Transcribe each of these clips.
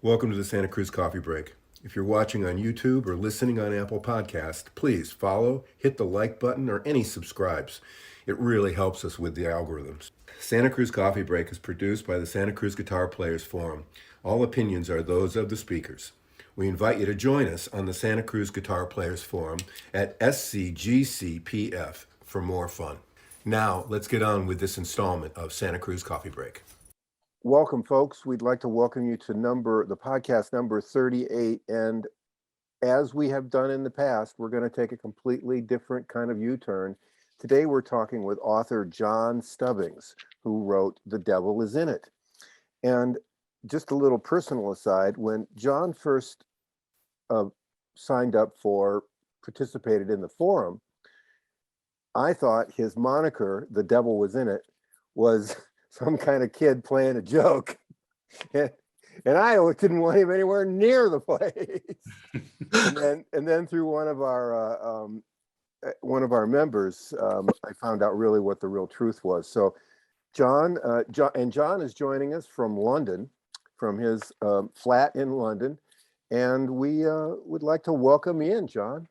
Welcome to the Santa Cruz Coffee Break. If you're watching on YouTube or listening on Apple Podcast, please follow, hit the like button, or any subscribes. It really helps us with the algorithms. Santa Cruz Coffee Break is produced by the Santa Cruz Guitar Players Forum. All opinions are those of the speakers. We invite you to join us on the Santa Cruz Guitar Players Forum at SCGCPF for more fun. Now, let's get on with this installment of Santa Cruz Coffee Break. Welcome, folks. We'd like to welcome you to the podcast number 38. And as we have done in the past, we're going to take a completely different kind of U-turn. Today, we're talking with author John Stubbings, who wrote The Devil Is in It. And just a little personal aside, when John first participated in the forum, I thought his moniker, The Devil Was in It, was some kind of kid playing a joke. And I didn't want him anywhere near the place. and then through one of our members, I found out really what the real truth was. So John is joining us from London, from his flat in London. And we would like to welcome you in, John.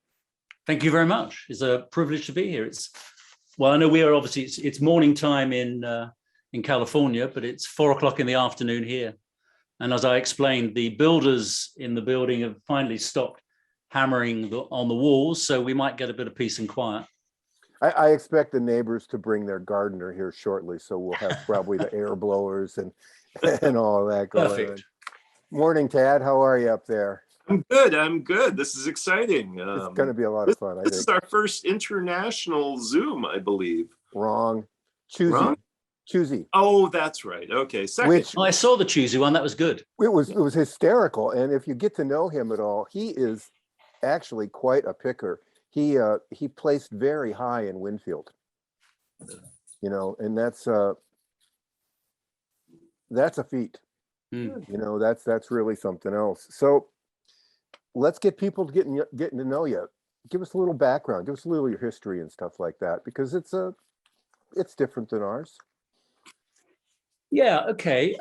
Thank you very much. It's a privilege to be here. I know we are obviously, it's morning time in California, but it's 4 o'clock in the afternoon here. And as I explained, the builders in the building have finally stopped hammering on the walls, so we might get a bit of peace and quiet. I expect the neighbors to bring their gardener here shortly, so we'll have probably the air blowers and all of that going on. Perfect. Morning, Tad. How are you up there? I'm good. This is exciting. It's going to be a lot of fun, I think. This is our first international Zoom, I believe. Wrong. Choosy. Oh, that's right. Okay. Second. I saw the choosy one. That was good. It was hysterical. And if you get to know him at all, he is actually quite a picker. He placed very high in Winfield. And that's a feat. That's really something else. So let's get people getting to know you. Give us a little background. Give us a little of your history and stuff like that, because it's different than ours. Yeah. Okay.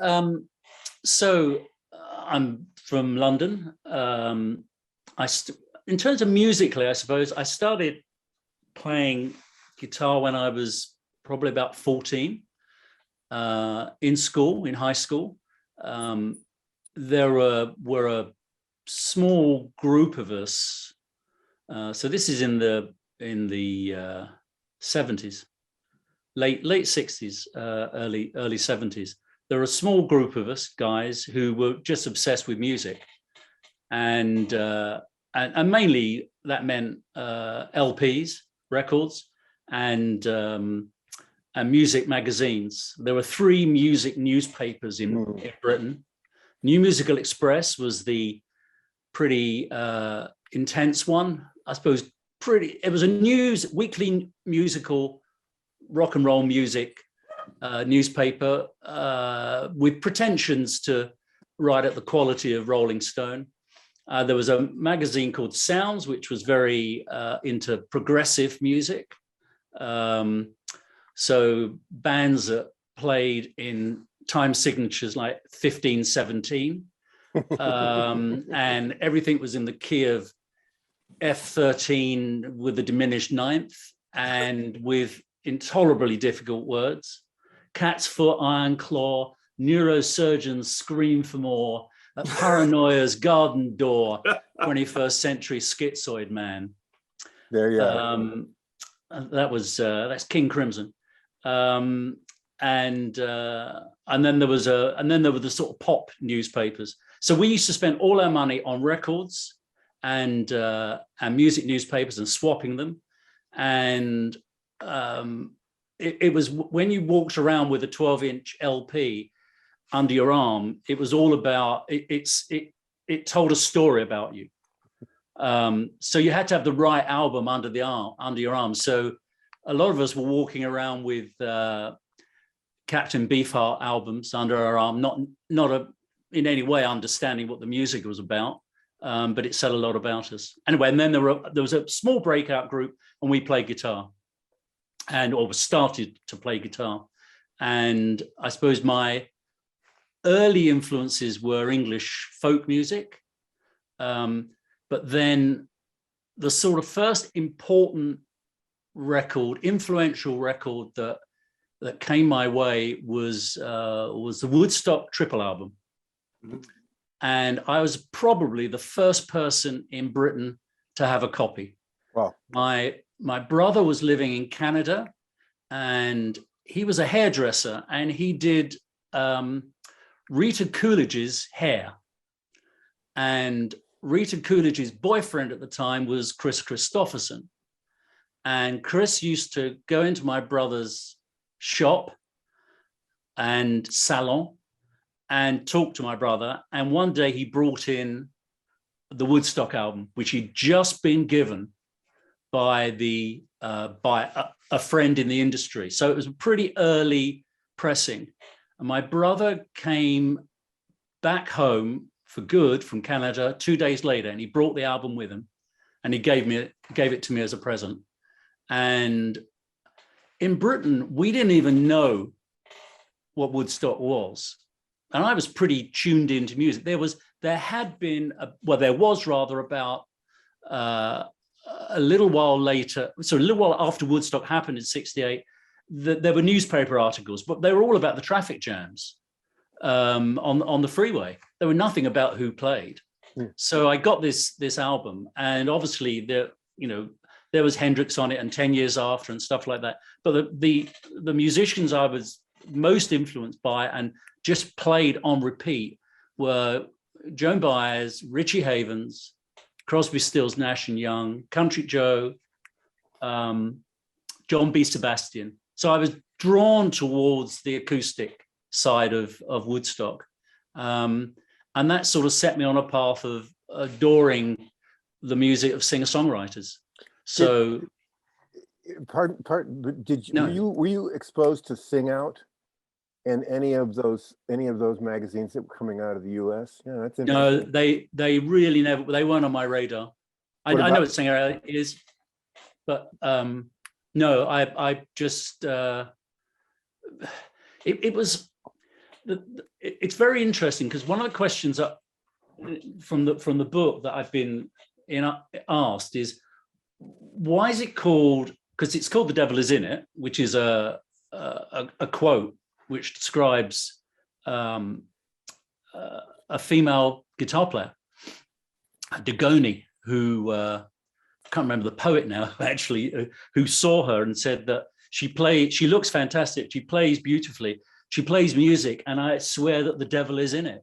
So I'm from London. In terms of musically, I suppose I started playing guitar when I was probably about 14 in high school. There were a small group of us. So this is in the 70s, late 60s, early 70s. There were a small group of us guys who were just obsessed with music, and mainly that meant LPs, records, and music magazines. There were 3 music newspapers in Britain. New Musical Express was the pretty intense one, I suppose. It was a weekly musical rock and roll music newspaper with pretensions to write at the quality of Rolling Stone. There was a magazine called Sounds, which was very into progressive music. So bands that played in time signatures like 1517, and everything was in the key of F13 with a diminished ninth and with intolerably difficult words. Cat's foot, iron claw, neurosurgeons scream for more, paranoia's garden door, 21st century schizoid man. There you go. That's King Crimson. And then there were the sort of pop newspapers. So we used to spend all our money on records and music newspapers and swapping them. And it was when you walked around with a 12-inch LP under your arm, it was all about it told a story about you. So you had to have the right album under your arm. So a lot of us were walking around with Captain Beefheart albums under our arm, not in any way understanding what the music was about, but it said a lot about us. Anyway, and then there was a small breakout group, and we played guitar, or started to play guitar. And I suppose my early influences were English folk music. But then the sort of first important record, influential record that came my way was the Woodstock triple album. Mm-hmm. And I was probably the first person in Britain to have a copy. Wow. My brother was living in Canada, and he was a hairdresser, and he did Rita Coolidge's hair. And Rita Coolidge's boyfriend at the time was Chris Christopherson. And Chris used to go into my brother's shop and salon and talk to my brother. And one day he brought in the Woodstock album, which he'd just been given by a friend in the industry. So it was a pretty early pressing. And my brother came back home for good from Canada 2 days later, and he brought the album with him, and he gave it to me as a present. And in Britain, we didn't even know what Woodstock was. And I was pretty tuned into music. There was about a little while later, so a little while after Woodstock happened in '68, there were newspaper articles, but they were all about the traffic jams on the freeway. There were nothing about who played. Mm. So I got this album, and obviously there was Hendrix on it, and 10 Years After and stuff like that. But the musicians I was most influenced by and just played on repeat were Joan Baez, Richie Havens, Crosby, Stills, Nash and Young, Country Joe, John B. Sebastian. So I was drawn towards the acoustic side of Woodstock. And that sort of set me on a path of adoring the music of singer-songwriters. So, were you exposed to Sing Out and any of those magazines that were coming out of the U.S.? Yeah, that's interesting. No, they really never. They weren't on my radar. I know what Sing Out is, but no, I just it was. It's very interesting because one of the questions from the book that I've been asked is, why is it called? Because it's called "The Devil Is in It," which is a quote which describes a female guitar player, Degoni, who I can't remember the poet now actually, who saw her and said that she looks fantastic, she plays beautifully, she plays music, and I swear that the devil is in it.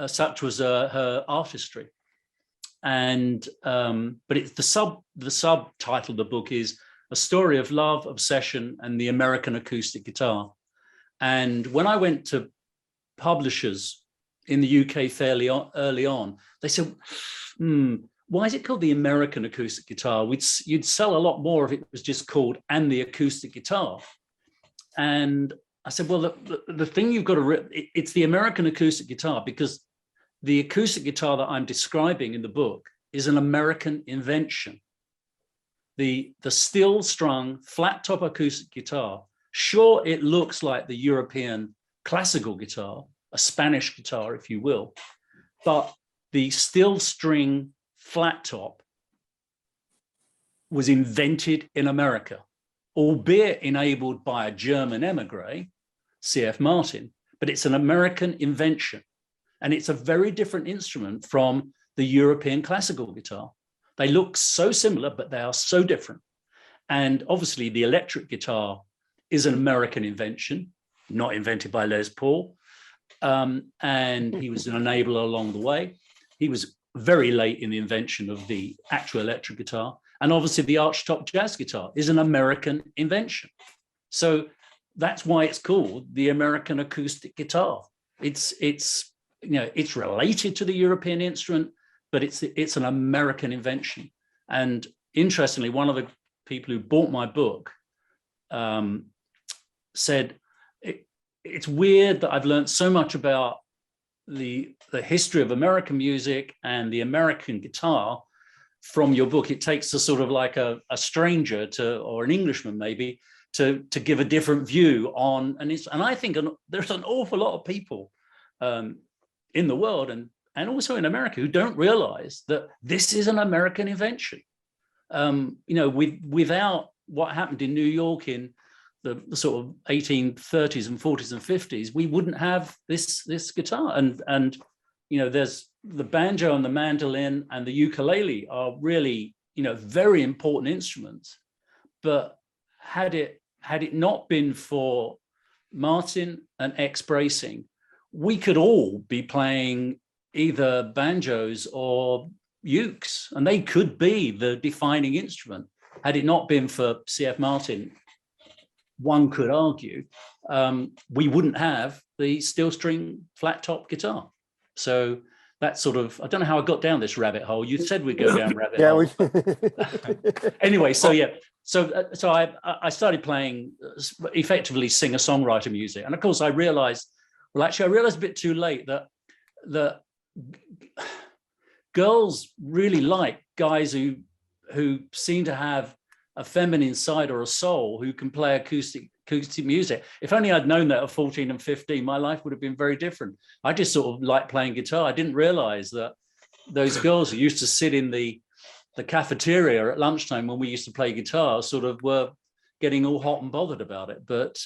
Such was her artistry. And but it's the subtitle of the book is A Story of Love, Obsession, and the American Acoustic Guitar. And when I went to publishers in the UK fairly early on, they said, why is it called the American Acoustic Guitar? You'd sell a lot more if it was just called And the Acoustic Guitar. And I said, well, the thing you've got to, it's the American Acoustic Guitar, because the acoustic guitar that I'm describing in the book is an American invention. The steel strung flat top acoustic guitar, sure, it looks like the European classical guitar, a Spanish guitar, if you will, but the steel string flat top was invented in America, albeit enabled by a German emigre, C.F. Martin, but it's an American invention. And it's a very different instrument from the European classical guitar. They look so similar, but they are so different. And obviously the electric guitar is an American invention, not invented by Les Paul. And he was an enabler along the way. He was very late in the invention of the actual electric guitar. And obviously the archtop jazz guitar is an American invention. So that's why it's called the American Acoustic Guitar. It's related to the European instrument, but it's an American invention. And interestingly, one of the people who bought my book said, it's weird that I've learned so much about the history of American music and the American guitar from your book. It takes a sort of like a stranger or an Englishman maybe to give a different view on, and I think there's an awful lot of people in the world and also in America who don't realize that this is an American invention. Without what happened in New York in the sort of 1830s and 40s and 50s, we wouldn't have this guitar. And there's the banjo and the mandolin and the ukulele are really, very important instruments. But had it not been for Martin and X bracing, we could all be playing either banjos or ukes, and they could be the defining instrument. Had it not been for C.F. Martin, one could argue, we wouldn't have the steel string flat top guitar. So that's sort of, I don't know how I got down this rabbit hole. You said we'd go down rabbit hole. Anyway, so yeah. So I started playing effectively singer-songwriter music. And of course I realized a bit too late that girls really like guys who seem to have a feminine side or a soul, who can play acoustic music. If only I'd known that at 14 and 15, my life would have been very different. I just sort of liked playing guitar. I didn't realize that those girls who used to sit in the cafeteria at lunchtime when we used to play guitar sort of were getting all hot and bothered about it. But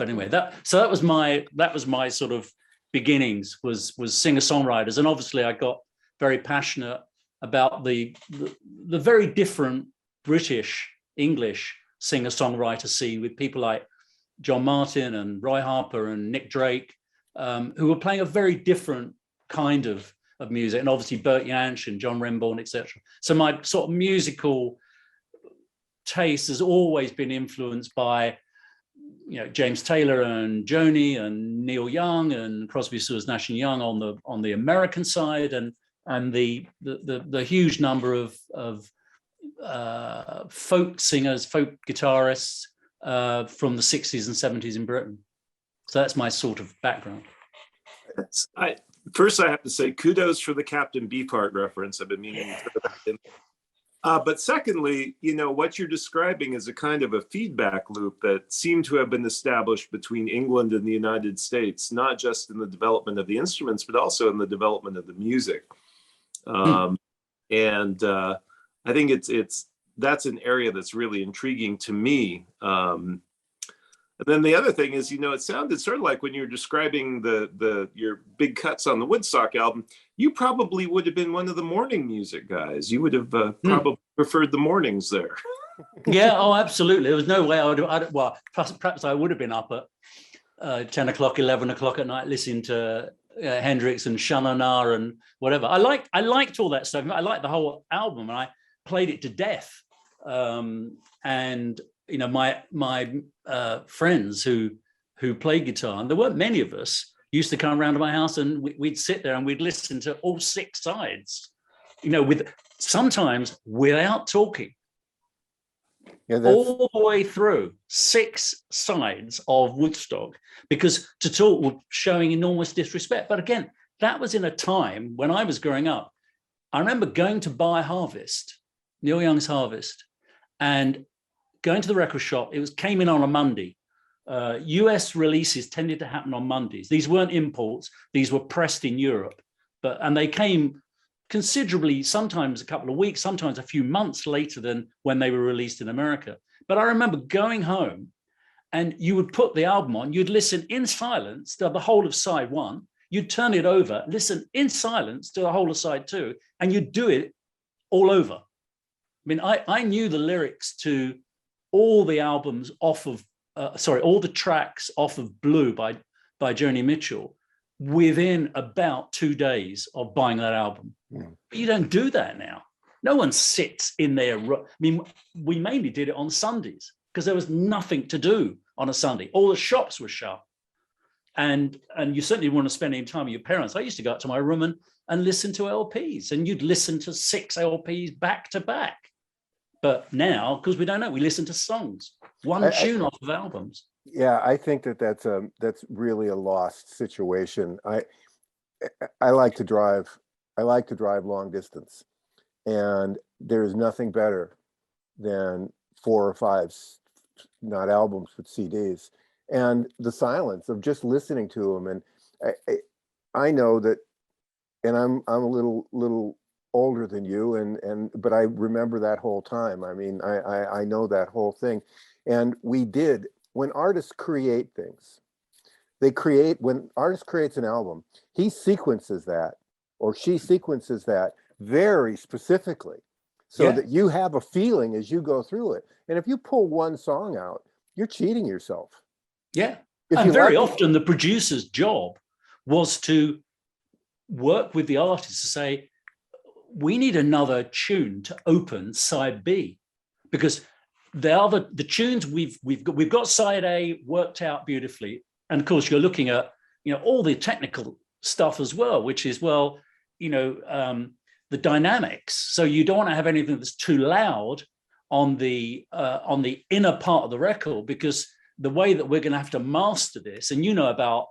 anyway, that was my sort of beginnings was singer-songwriters. And obviously I got very passionate about the very different British English singer-songwriter scene with people like John Martin and Roy Harper and Nick Drake, who were playing a very different kind of music, and obviously Bert Jansch and John Renbourn, etc. So my sort of musical taste has always been influenced by, James Taylor and Joni and Neil Young and Crosby, Stills, Nash and Young on the American side, and the huge number of folk singers, folk guitarists from the 60s and 70s in Britain. So that's my sort of background. First, I have to say kudos for the Captain Beefheart reference. I've been meaning to throw that in. But secondly, what you're describing is a kind of a feedback loop that seemed to have been established between England and the United States, not just in the development of the instruments, but also in the development of the music. And I think that's an area that's really intriguing to me. And then the other thing is, it sounded sort of like when you were describing your big cuts on the Woodstock album, you probably would have been one of the morning music guys. You would have probably preferred the mornings there. Yeah, oh, absolutely. There was no way perhaps I would have been up at 10 o'clock, 11 o'clock at night listening to Hendrix and Sha-Na-Na and whatever. I liked all that stuff. I liked the whole album, and I played it to death. And my friends who played guitar, and there weren't many of us, used to come around to my house, and we'd sit there and we'd listen to all six sides, with sometimes without talking. Yeah, all the way through 6 sides of Woodstock, because to talk was showing enormous disrespect. But again, that was in a time when I was growing up. I remember going to buy Harvest, Neil Young's Harvest, and going to the record shop. Came in on a Monday. US releases tended to happen on Mondays. These weren't imports. These were pressed in Europe, and they came considerably, sometimes a couple of weeks, sometimes a few months later than when they were released in America. But I remember going home, and you would put the album on, you'd listen in silence to the whole of side 1, you'd turn it over, listen in silence to the whole of side 2, and you'd do it all over. I mean, I knew the lyrics to all the albums all the tracks off of Blue by Joni Mitchell within about 2 days of buying that album. But you don't do that now. No one sits in there. I mean, we mainly did it on Sundays because there was nothing to do on a Sunday. All the shops were shut. And you certainly want to spend any time with your parents. I used to go up to my room and listen to LPs, and you'd listen to 6 LPs back to back. But now, because we don't know, we listen to songs, one tune off of albums. Yeah, I think that's really a lost situation. I like to drive. I like to drive long distance, and there's nothing better than 4 or 5, not albums, but CDs, and the silence of just listening to them. And I know that, and I'm a little older than you, but I remember that whole time. I mean, I know that whole thing. And when artists create things, when artist creates an album, he sequences that, or she sequences that very specifically, so that you have a feeling as you go through it. And if you pull one song out, you're cheating yourself. Yeah. If And you very like often the producer's job was to work with the artist to say, we need another tune to open side B, because the tunes we've got side A worked out beautifully. And of course you're looking at, all the technical stuff as well, which is, the dynamics. So you don't want to have anything that's too loud on the inner part of the record, because the way that we're going to have to master this, and about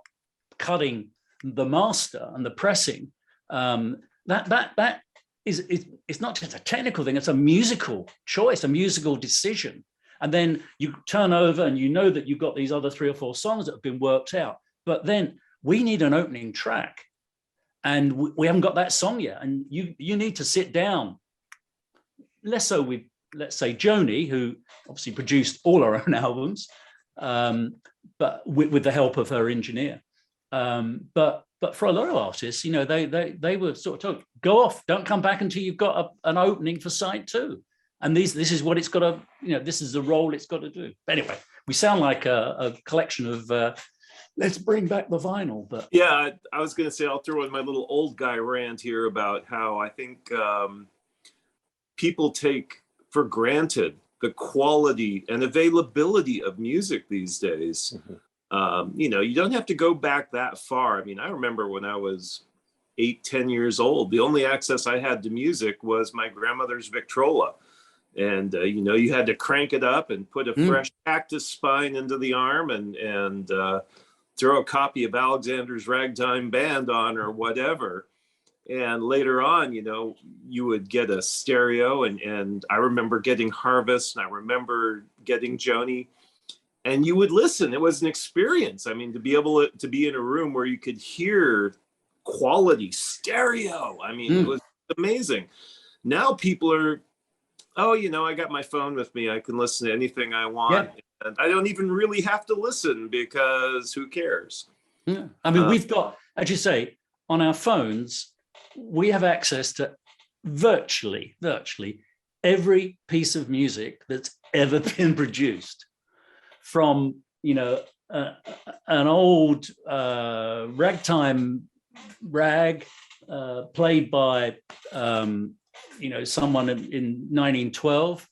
cutting the master and the pressing, that is it's not just a technical thing, it's a musical choice, a musical decision. And then you turn over and that you've got these other 3 or 4 songs that have been worked out, but then we need an opening track, and we haven't got that song yet, and you need to sit down. Less so with, let's say, Joni, who obviously produced all her own albums, but with the help of her engineer. But for a lot of artists, they were sort of told, go off, don't come back until you've got an opening for side 2. And this is what it's got to, this is the role it's got to do. But anyway, we sound like a collection of, let's bring back the vinyl. But yeah, I was going to say, I'll throw in my little old guy rant here about how I think people take for granted the quality and availability of music these days. Mm-hmm. You don't have to go back that far. I mean, I remember when I was 8-10 years old, the only access I had to music was my grandmother's Victrola. And, you had to crank it up and put a fresh cactus spine into the arm and throw a copy of Alexander's Ragtime Band on or whatever. And later on, you would get a stereo, and I remember getting Harvest, and I remember getting Joni, and you would listen. It was an experience. I mean, to be able to be in a room where you could hear quality stereo. I mean, it was amazing. Now people are, I got my phone with me. I can listen to anything I want. Yeah. And I don't even really have to listen, because who cares? Yeah. I mean, we've got, as you say, on our phones, we have access to virtually every piece of music that's ever been produced, from, an old ragtime rag played by, someone in 1912,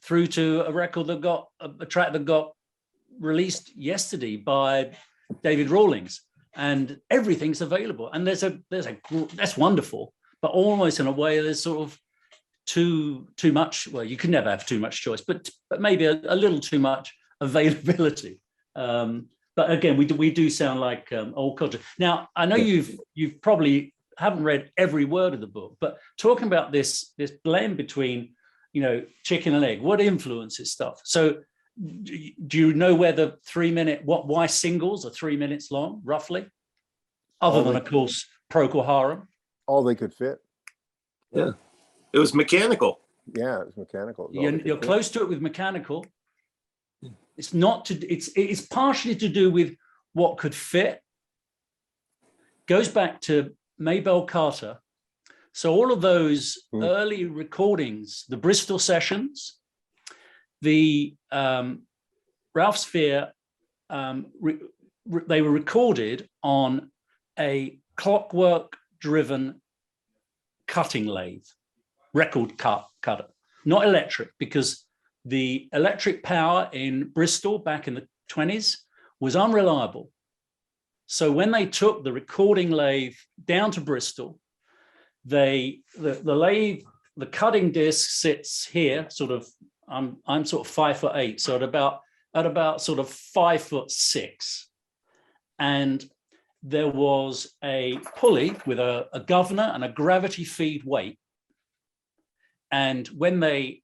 through to a record that got a track that got released yesterday by David Rawlings, and everything's available. And that's wonderful, but almost in a way there's sort of too much. Well, you can never have too much choice, but maybe a little too much availability. But again, we do sound like old culture. Now, I know you've probably haven't read every word of the book, but talking about this blend between, chicken and egg, what influences stuff? So do you know where the 3-minute, why singles are 3 minutes long, roughly? Other than, of course, Procol Harum. All they could fit. Yeah. It was mechanical. Yeah, it was mechanical. You're close to it with mechanical. It's it's partially to do with what could fit. Goes back to Maybelle Carter. So all of those early recordings, the Bristol sessions, the Ralph Spear, they were recorded on a clockwork-driven cutting lathe, record cutter, not electric, because the electric power in Bristol back in the 20s was unreliable. So when they took the recording lathe down to Bristol, the lathe, the cutting disc sits here, sort of, I'm sort of 5'8", so at about sort of 5'6", and there was a pulley with a governor and a gravity feed weight. And when they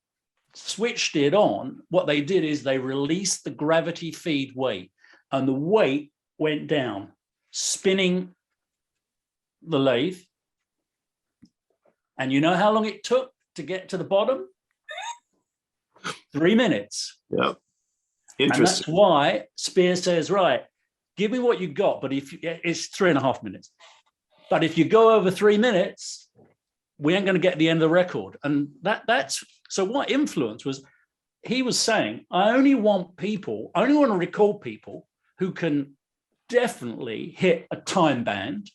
switched it on, what they did is they released the gravity feed weight, and the weight went down, spinning the lathe, and you know how long it took to get to the bottom? 3 minutes. Yeah. And that's Interesting. why Spear says, right, give me what you got, but if it's 3.5 minutes. But if you go over 3 minutes, we ain't going to get the end of the record. And that's so what influence was, he was saying, I only want to record people who can definitely hit a time band.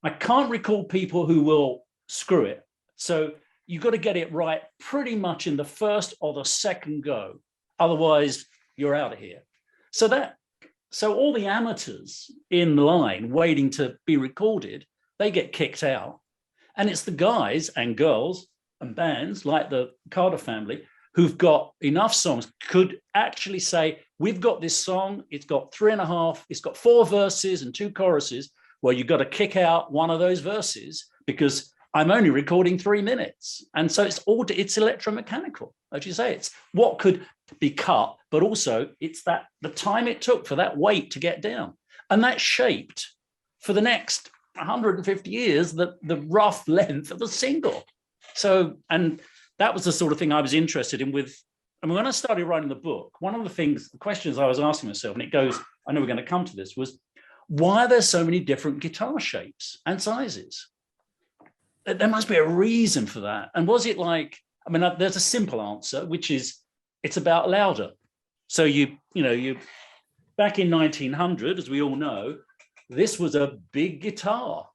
I can't record people who will screw it. So you've got to get it right pretty much in the first or the second go. Otherwise, you're out of here. So all the amateurs in line waiting to be recorded, they get kicked out. And it's the guys and girls and bands like the Carter family who've got enough songs, could actually say, we've got this song, it's got 3.5, it's got 4 verses and 2 choruses. Well, you've got to kick out one of those verses because I'm only recording 3 minutes. And so it's electromechanical, as you say, it's what could be cut, but also it's that the time it took for that weight to get down. And that shaped for the next 150 years, the rough length of a single. So, and that was the sort of thing I was interested in with, I mean, when I started writing the book, one of the questions I was asking myself, and it goes, I know we're going to come to this, was why are there so many different guitar shapes and sizes? There must be a reason for that. And was it like, I mean, there's a simple answer, which is it's about louder. So you back in 1900, as we all know, this was a big guitar.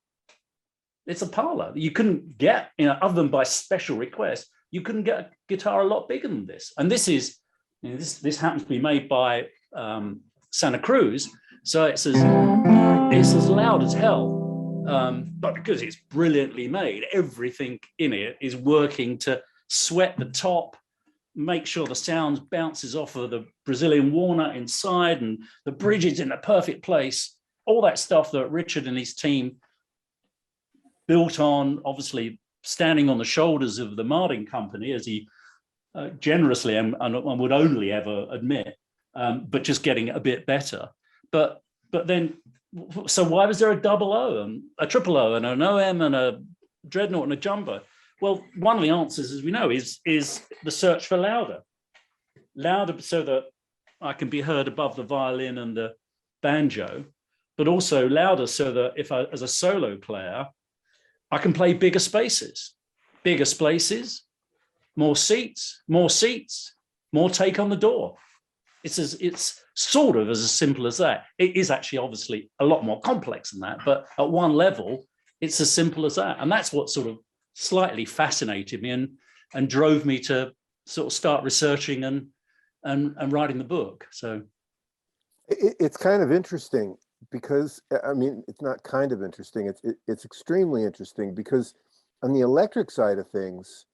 It's a parlor. You couldn't get, other than by special request, you couldn't get a guitar a lot bigger than this. And this is, this happens to be made by Santa Cruz, so it's as loud as hell. But because it's brilliantly made, everything in it is working to sweat the top, make sure the sound bounces off of the Brazilian walnut inside, and the bridge is in the perfect place. All that stuff that Richard and his team built on, obviously standing on the shoulders of the Martin Company, as he generously and would only ever admit, but just getting it a bit better. But then, so why was there a double O and a triple O and an OM and a dreadnought and a jumbo? Well, one of the answers, as we know, is the search for louder so that I can be heard above the violin and the banjo, but also louder so that if I, as a solo player, I can play bigger spaces, more seats, more take on the door. It's sort of as simple as that. It is actually obviously a lot more complex than that, but at one level, it's as simple as that. And that's what sort of slightly fascinated me and drove me to sort of start researching and writing the book. So it's kind of interesting because, I mean, it's not kind of interesting, it's extremely interesting because on the electric side of things,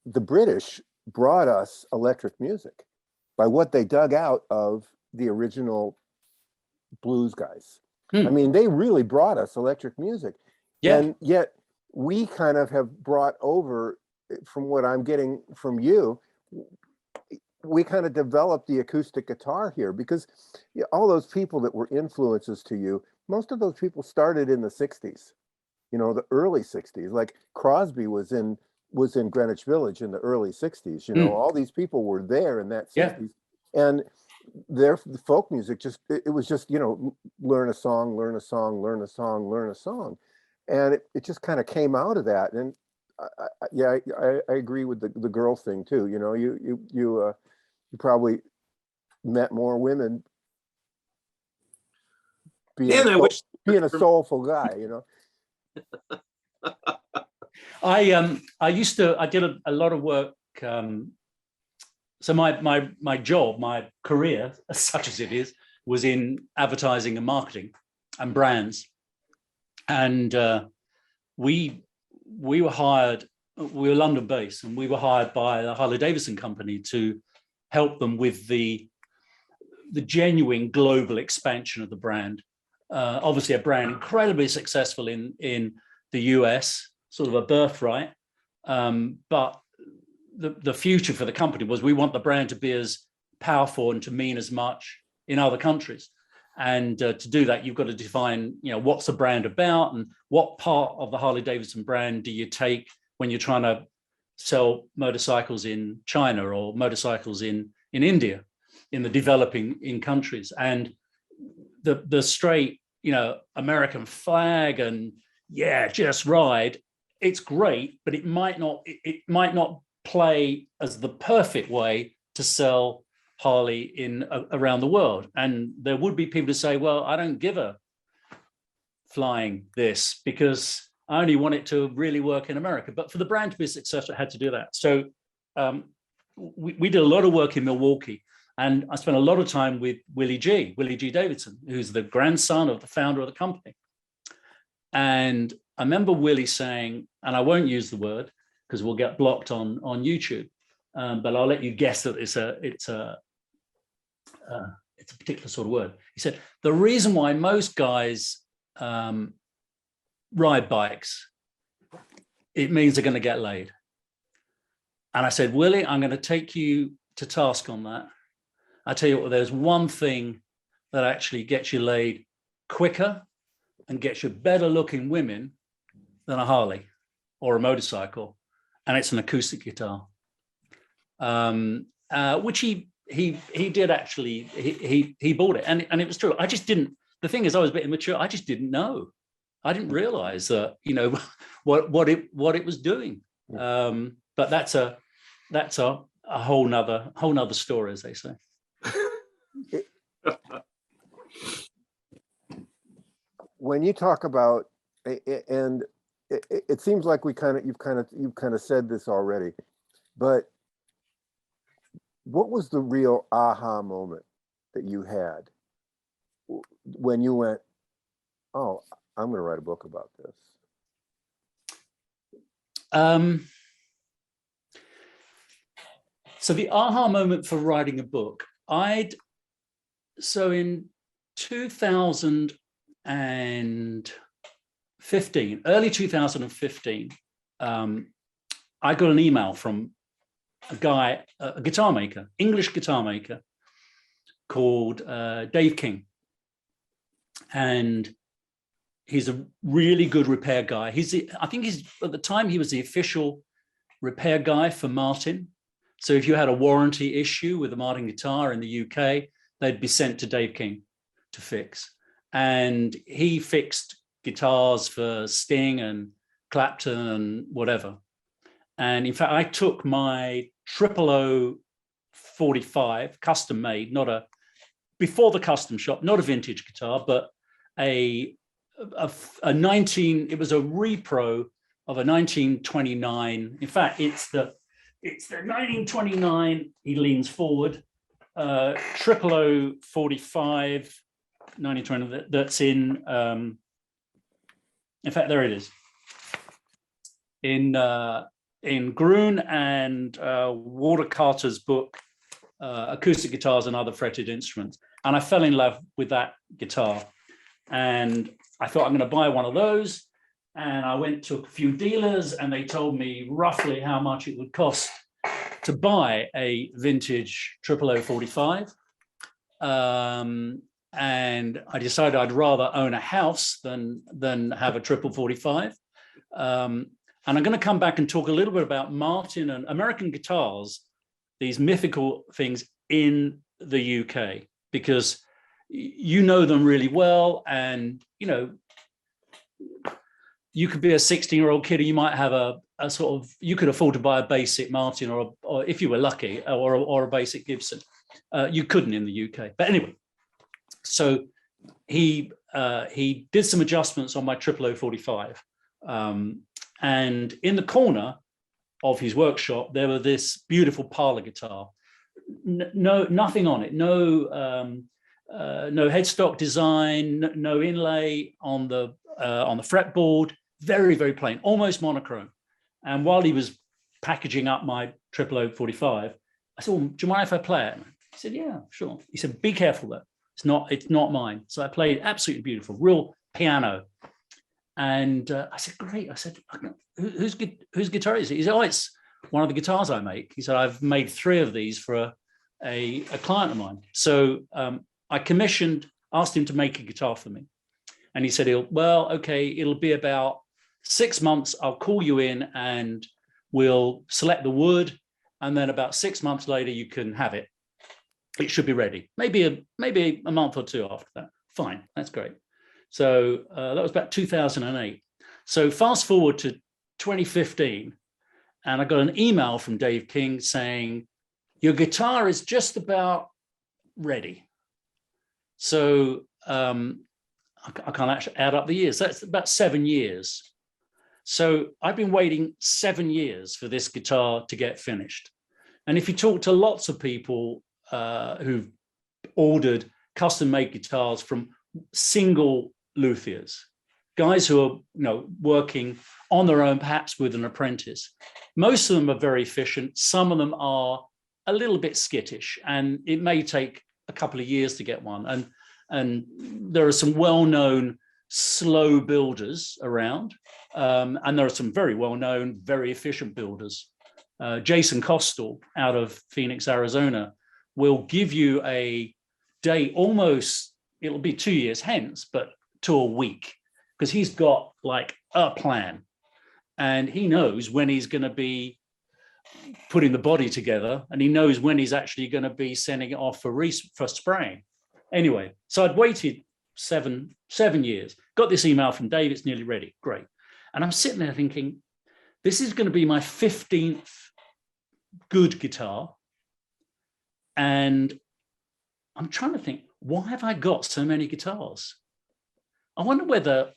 the British brought us electric music by what they dug out of the original blues guys. I mean, they really brought us electric music. Yeah. And yet we kind of have brought over, from what I'm getting from you, we kind of developed the acoustic guitar here because all those people that were influences to you, most of those people started in the 60s, the early 60s. Like Crosby was in Greenwich Village in the early 60s. All these people were there in that 60s. Yeah. And the folk music it was just, learn a song. And it just kind of came out of that. And I agree with the girl thing too. You probably met more women being a soulful guy, I did a lot of work. So my job, my career, such as it is, was in advertising and marketing and brands. And we were hired, we were London based, and we were hired by the Harley Davidson company to help them with the genuine global expansion of the brand. Obviously a brand incredibly successful in the US, sort of a birthright. But the future for the company was we want the brand to be as powerful and to mean as much in other countries. And to do that, you've got to define, what's the brand about, and what part of the Harley Davidson brand do you take when you're trying to sell motorcycles in China or motorcycles in India, in the developing countries. And the straight, American flag and just ride, it's great, but it might not play as the perfect way to sell Harley around the world. And there would be people who say, well, I don't give a flying this because I only want it to really work in America. But for the brand to be successful, it had to do that. So we did a lot of work in Milwaukee, and I spent a lot of time with Willie G. Davidson, who's the grandson of the founder of the company. And I remember Willie saying, and I won't use the word because we'll get blocked on YouTube, but I'll let you guess that it's a particular sort of word. He said, the reason why most guys ride bikes, it means they're going to get laid. And I said, Willie, I'm going to take you to task on that. I tell you what, there's one thing that actually gets you laid quicker and gets you better looking women than a Harley or a motorcycle, and it's an acoustic guitar, which he did actually. He bought it, and it was true. I just didn't. The thing is, I was a bit immature. I just didn't know. I didn't realize that what it was doing. But that's a whole nother story, as they say. When you talk about, and it seems like you've kind of said this already, but what was the real aha moment that you had when you went, oh, I'm going to write a book about this? So the aha moment for writing a book, in 2015, early 2015, I got an email from a guy, a guitar maker, English guitar maker called Dave King. And he's a really good repair guy. I think at the time he was the official repair guy for Martin. So if you had a warranty issue with a Martin guitar in the UK, they'd be sent to Dave King to fix. And he fixed guitars for Sting and Clapton and whatever. And in fact, I took my 00045 custom made, before the custom shop, not a vintage guitar, but it was a repro of a 1929. In fact, it's the 1929. He leans forward. 00045 1920. That's in fact, there it is. In Groom and Walter Carter's book, Acoustic Guitars and Other Fretted Instruments. And I fell in love with that guitar. And I thought, I'm going to buy one of those. And I went to a few dealers and they told me roughly how much it would cost to buy a vintage 00045. And I decided I'd rather own a house than have a 00045. And I'm going to come back and talk a little bit about Martin and American guitars, these mythical things in the UK, because you know them really well. And, you could be a 16-year-old kid and you might have a sort of, you could afford to buy a basic Martin or if you were lucky, or a basic Gibson. You couldn't in the UK. But anyway, so he did some adjustments on my 00045. And in the corner of his workshop, there was this beautiful parlor guitar. Nothing on it. No headstock design. No inlay on the fretboard. Very, very plain, almost monochrome. And while he was packaging up my 00045, I said, well, do you mind if I play it? He said, yeah, sure. He said, be careful though. It's not mine. So I played absolutely beautiful, real piano. And I said, great. I said, whose guitar is it? He said, oh, it's one of the guitars I make. He said, I've made 3 of these for a client of mine. So I asked him to make a guitar for me. And he said, okay, it'll be about 6 months. I'll call you in and we'll select the wood. And then about 6 months later, you can have it. It should be ready. Maybe a month or two after that. Fine, that's great. So that was about 2008. So fast forward to 2015, and I got an email from Dave King saying, your guitar is just about ready. So I can't actually add up the years. That's about 7 years. So I've been waiting 7 years for this guitar to get finished. And if you talk to lots of people who've ordered custom-made guitars from single luthiers, guys who are working on their own, perhaps with an apprentice, most of them are very efficient. Some of them are a little bit skittish, and it may take a couple of years to get one. And there are some well-known slow builders around, and there are some very well-known, very efficient builders. Jason Costal out of Phoenix, Arizona, will give you a date almost, it'll be 2 years hence, but to a week, because he's got like a plan, and he knows when he's going to be putting the body together, and he knows when he's actually going to be sending it off for spraying. Anyway, so I'd waited seven years, got this email from Dave, it's nearly ready, great. And I'm sitting there thinking, this is going to be my 15th good guitar. And I'm trying to think, why have I got so many guitars? I wonder whether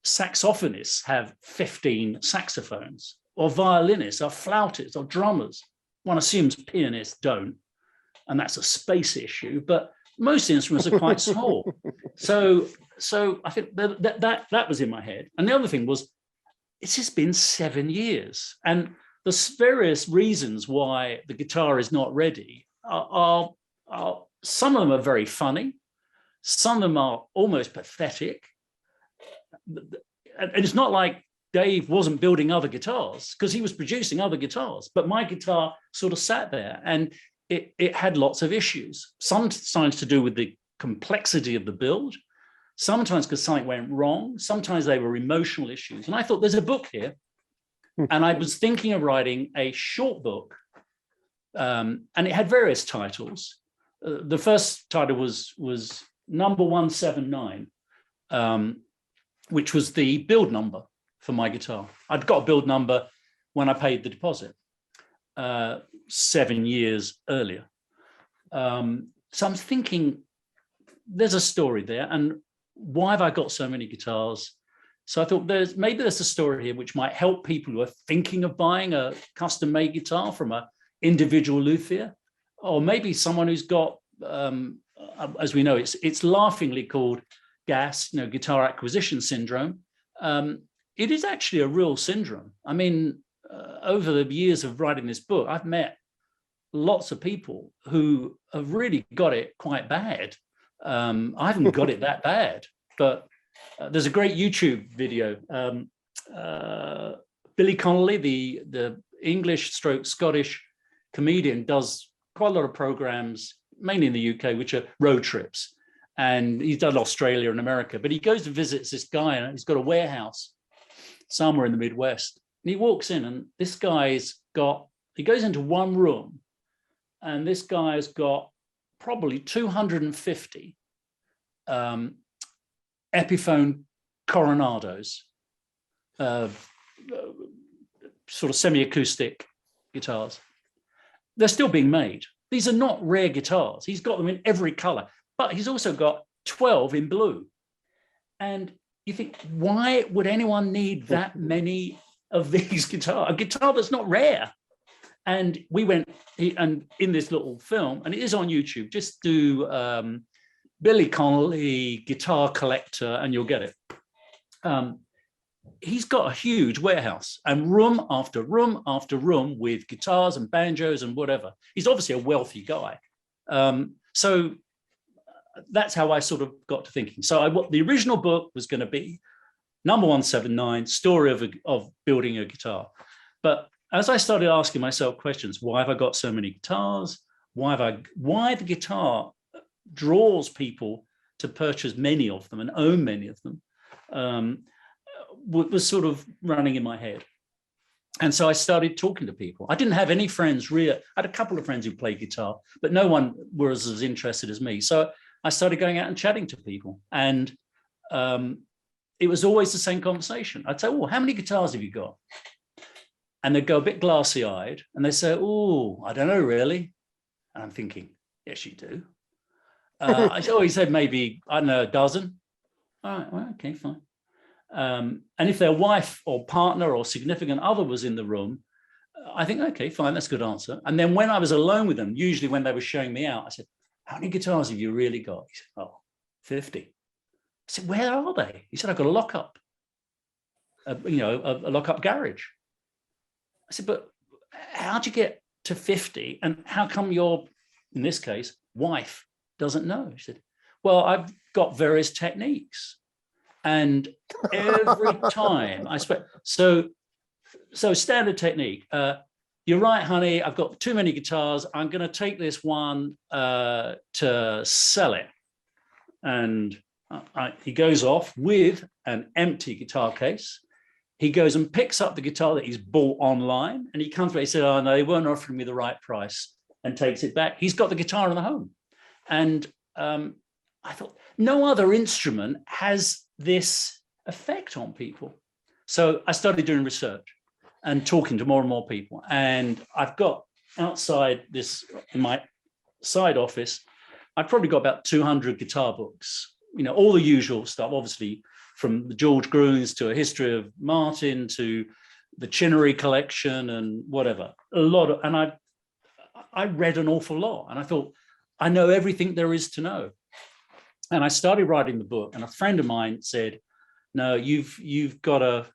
saxophonists have 15 saxophones, or violinists, or flautists, or drummers. One assumes pianists don't, and that's a space issue, but most instruments are quite small. So I think that was in my head. And the other thing was, it's just been 7 years. And there's various reasons why the guitar is not ready. Some of them are very funny. Some of them are almost pathetic. And it's not like Dave wasn't building other guitars, because he was producing other guitars, but my guitar sort of sat there, and it had lots of issues. Sometimes to do with the complexity of the build, sometimes because something went wrong, sometimes they were emotional issues. And I thought, there's a book here. And I was thinking of writing a short book, and it had various titles. The first title was number 179, which was the build number for my guitar. I'd got a build number when I paid the deposit 7 years earlier. So I'm thinking, there's a story there, and why have I got so many guitars? So I thought maybe there's a story here which might help people who are thinking of buying a custom-made guitar from an individual luthier, or maybe someone who's got, as we know, it's laughingly called GAS, guitar acquisition syndrome. It is actually a real syndrome. I mean, over the years of writing this book, I've met lots of people who have really got it quite bad. I haven't got it that bad, but there's a great YouTube video. Billy Connolly, the English/Scottish comedian, does quite a lot of programs, mainly in the UK, which are road trips. And he's done Australia and America, but he goes and visits this guy, and he's got a warehouse somewhere in the Midwest. And he walks in, and this guy's got, he goes into one room, and this guy's got probably 250 Epiphone Coronados, sort of semi-acoustic guitars. They're still being made. These are not rare guitars. He's got them in every color, but he's also got 12 in blue. And you think, why would anyone need that many of these guitars? A guitar that's not rare. And we went, and in this little film, and it is on YouTube, just do Billy Connolly guitar collector, and you'll get it. He's got a huge warehouse, and room after room after room with guitars and banjos and whatever. He's obviously a wealthy guy. So that's how I sort of got to thinking. So the original book was going to be number 179, story of building a guitar. But as I started asking myself questions, why have I got so many guitars? Why the guitar draws people to purchase many of them and own many of them was sort of running in my head. And so I started talking to people. I didn't have any friends really. I had a couple of friends who played guitar, but no one was as interested as me. So I started going out and chatting to people. And it was always the same conversation. I'd say, well, how many guitars have you got? And they'd go a bit glassy-eyed and they say, oh, I don't know really. And I'm thinking, yes, you do. He said maybe, I don't know, a dozen. All right, well, okay, fine. And if their wife or partner or significant other was in the room, I think, okay, fine, that's a good answer. And then when I was alone with them, usually when they were showing me out, I said, how many guitars have you really got? He said, oh, 50. I said, where are they? He said, I've got a lockup, a lockup garage. I said, but how'd you get to 50? And how come your, in this case, wife doesn't know? She said, well, I've got various techniques. And every time I spoke, so standard technique, you're right, honey, I've got too many guitars. I'm going to take this one to sell it. And he goes off with an empty guitar case. He goes and picks up the guitar that he's bought online, and he comes back. He said, oh, no, they weren't offering me the right price, and takes it back. He's got the guitar in the home. And I thought, no other instrument has this effect on people. So I started doing research and talking to more and more people. And I've got outside this, in my side office, I've probably got about 200 guitar books, all the usual stuff, obviously, from the George Grooms to A History of Martin to the Chinnery collection and whatever. And I read an awful lot. And I thought, I know everything there is to know. And I started writing the book, and a friend of mine said, no, you've got to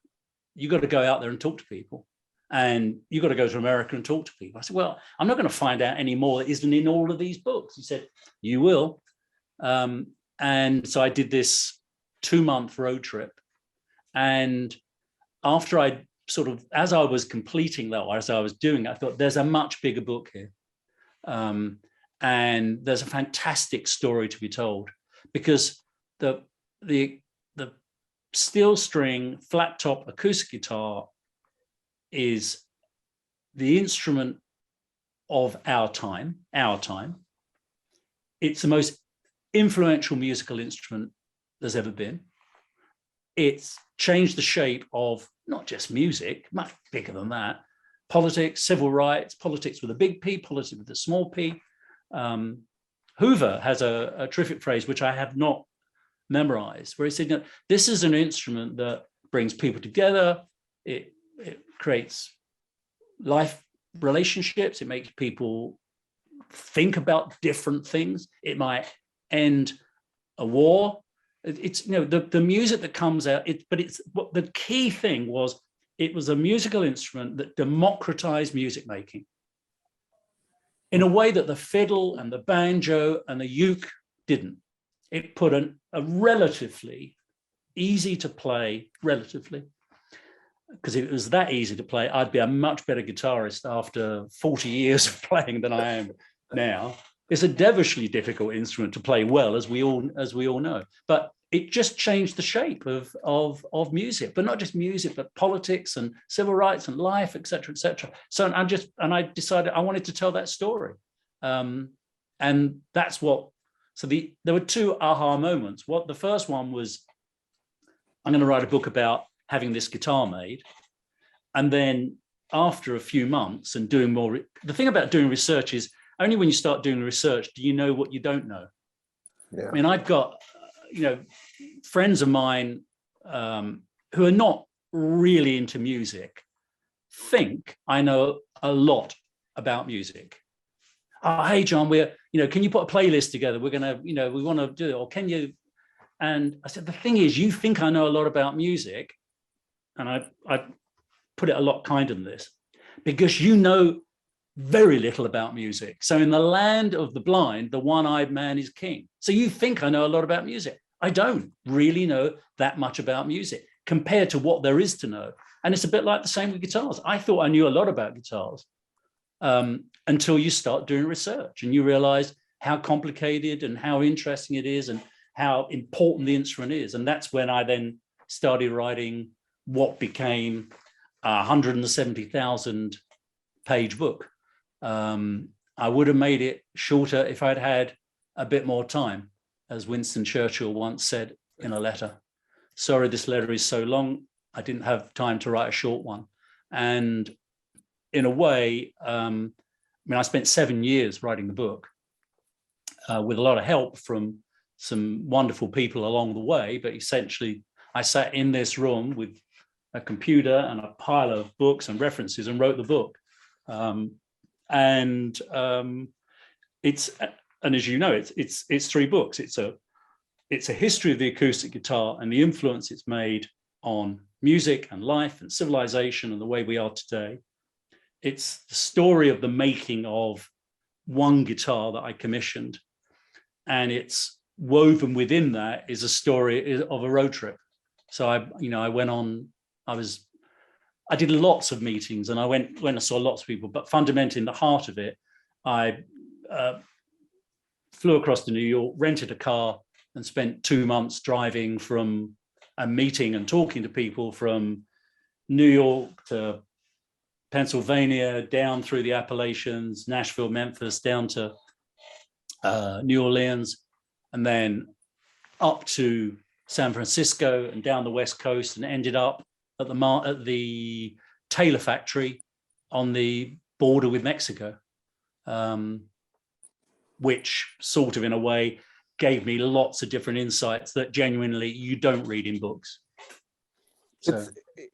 go out there and talk to people, and you've got to go to America and talk to people. I said, well, I'm not going to find out any more that isn't in all of these books. He said, you will. And so I did this 2-month road trip. And after I as I was completing that, or as I was doing it, I thought there's a much bigger book here. And there's a fantastic story to be told, because the steel string flat top acoustic guitar is the instrument of our time. It's the most influential musical instrument there's ever been. It's changed the shape of not just music, much bigger than that, politics, civil rights, politics with a big P, politics with a small p. Hoover has a terrific phrase, which I have not memorized, where he said, this is an instrument that brings people together. It creates life relationships. It makes people think about different things. It might end a war. It's the music that comes out. What the key thing was, it was a musical instrument that democratized music making in a way that the fiddle and the banjo and the uke didn't. It put a relatively easy to play, because if it was that easy to play, I'd be a much better guitarist after 40 years of playing than I am now. It's a devilishly difficult instrument to play well, as we all know. But it just changed the shape of music, but not just music, but politics and civil rights and life, et cetera, et cetera. So I decided I wanted to tell that story. And that's what, there were 2 aha moments. The first one was, I'm going to write a book about having this guitar made. And then after a few months and doing more, the thing about doing research is only when you start doing research do you know what you don't know. Yeah. I mean, I've got, friends of mine who are not really into music think I know a lot about music. Oh, hey, John, can you put a playlist together? We're going to, we want to do it. Or can you? And I said, the thing is, you think I know a lot about music. And I put it a lot kinder than this, because you know very little about music. So in the land of the blind, the one-eyed man is king. So you think I know a lot about music. I don't really know that much about music compared to what there is to know. And it's a bit like the same with guitars. I thought I knew a lot about guitars until you start doing research and you realize how complicated and how interesting it is and how important the instrument is. And that's when I then started writing what became a 170,000 page book. I would have made it shorter if I'd had a bit more time, as Winston Churchill once said in a letter. Sorry, this letter is so long, I didn't have time to write a short one. And in a way, I spent 7 years writing the book with a lot of help from some wonderful people along the way. But essentially, I sat in this room with a computer and a pile of books and references and wrote the book. And as you know, it's 3 books. It's a history of the acoustic guitar and the influence it's made on music and life and civilization and the way we are today. It's the story of the making of one guitar that I commissioned, and it's woven within that is a story of a road trip. So I went on. I did lots of meetings, and I went when I saw lots of people. But fundamentally, in the heart of it, I flew across to New York, rented a car, and spent 2 months driving from a meeting and talking to people from New York to Pennsylvania, down through the Appalachians, Nashville, Memphis, down to New Orleans, and then up to San Francisco and down the West Coast, and ended up at the Taylor factory on the border with Mexico, which sort of in a way gave me lots of different insights that genuinely you don't read in books. So.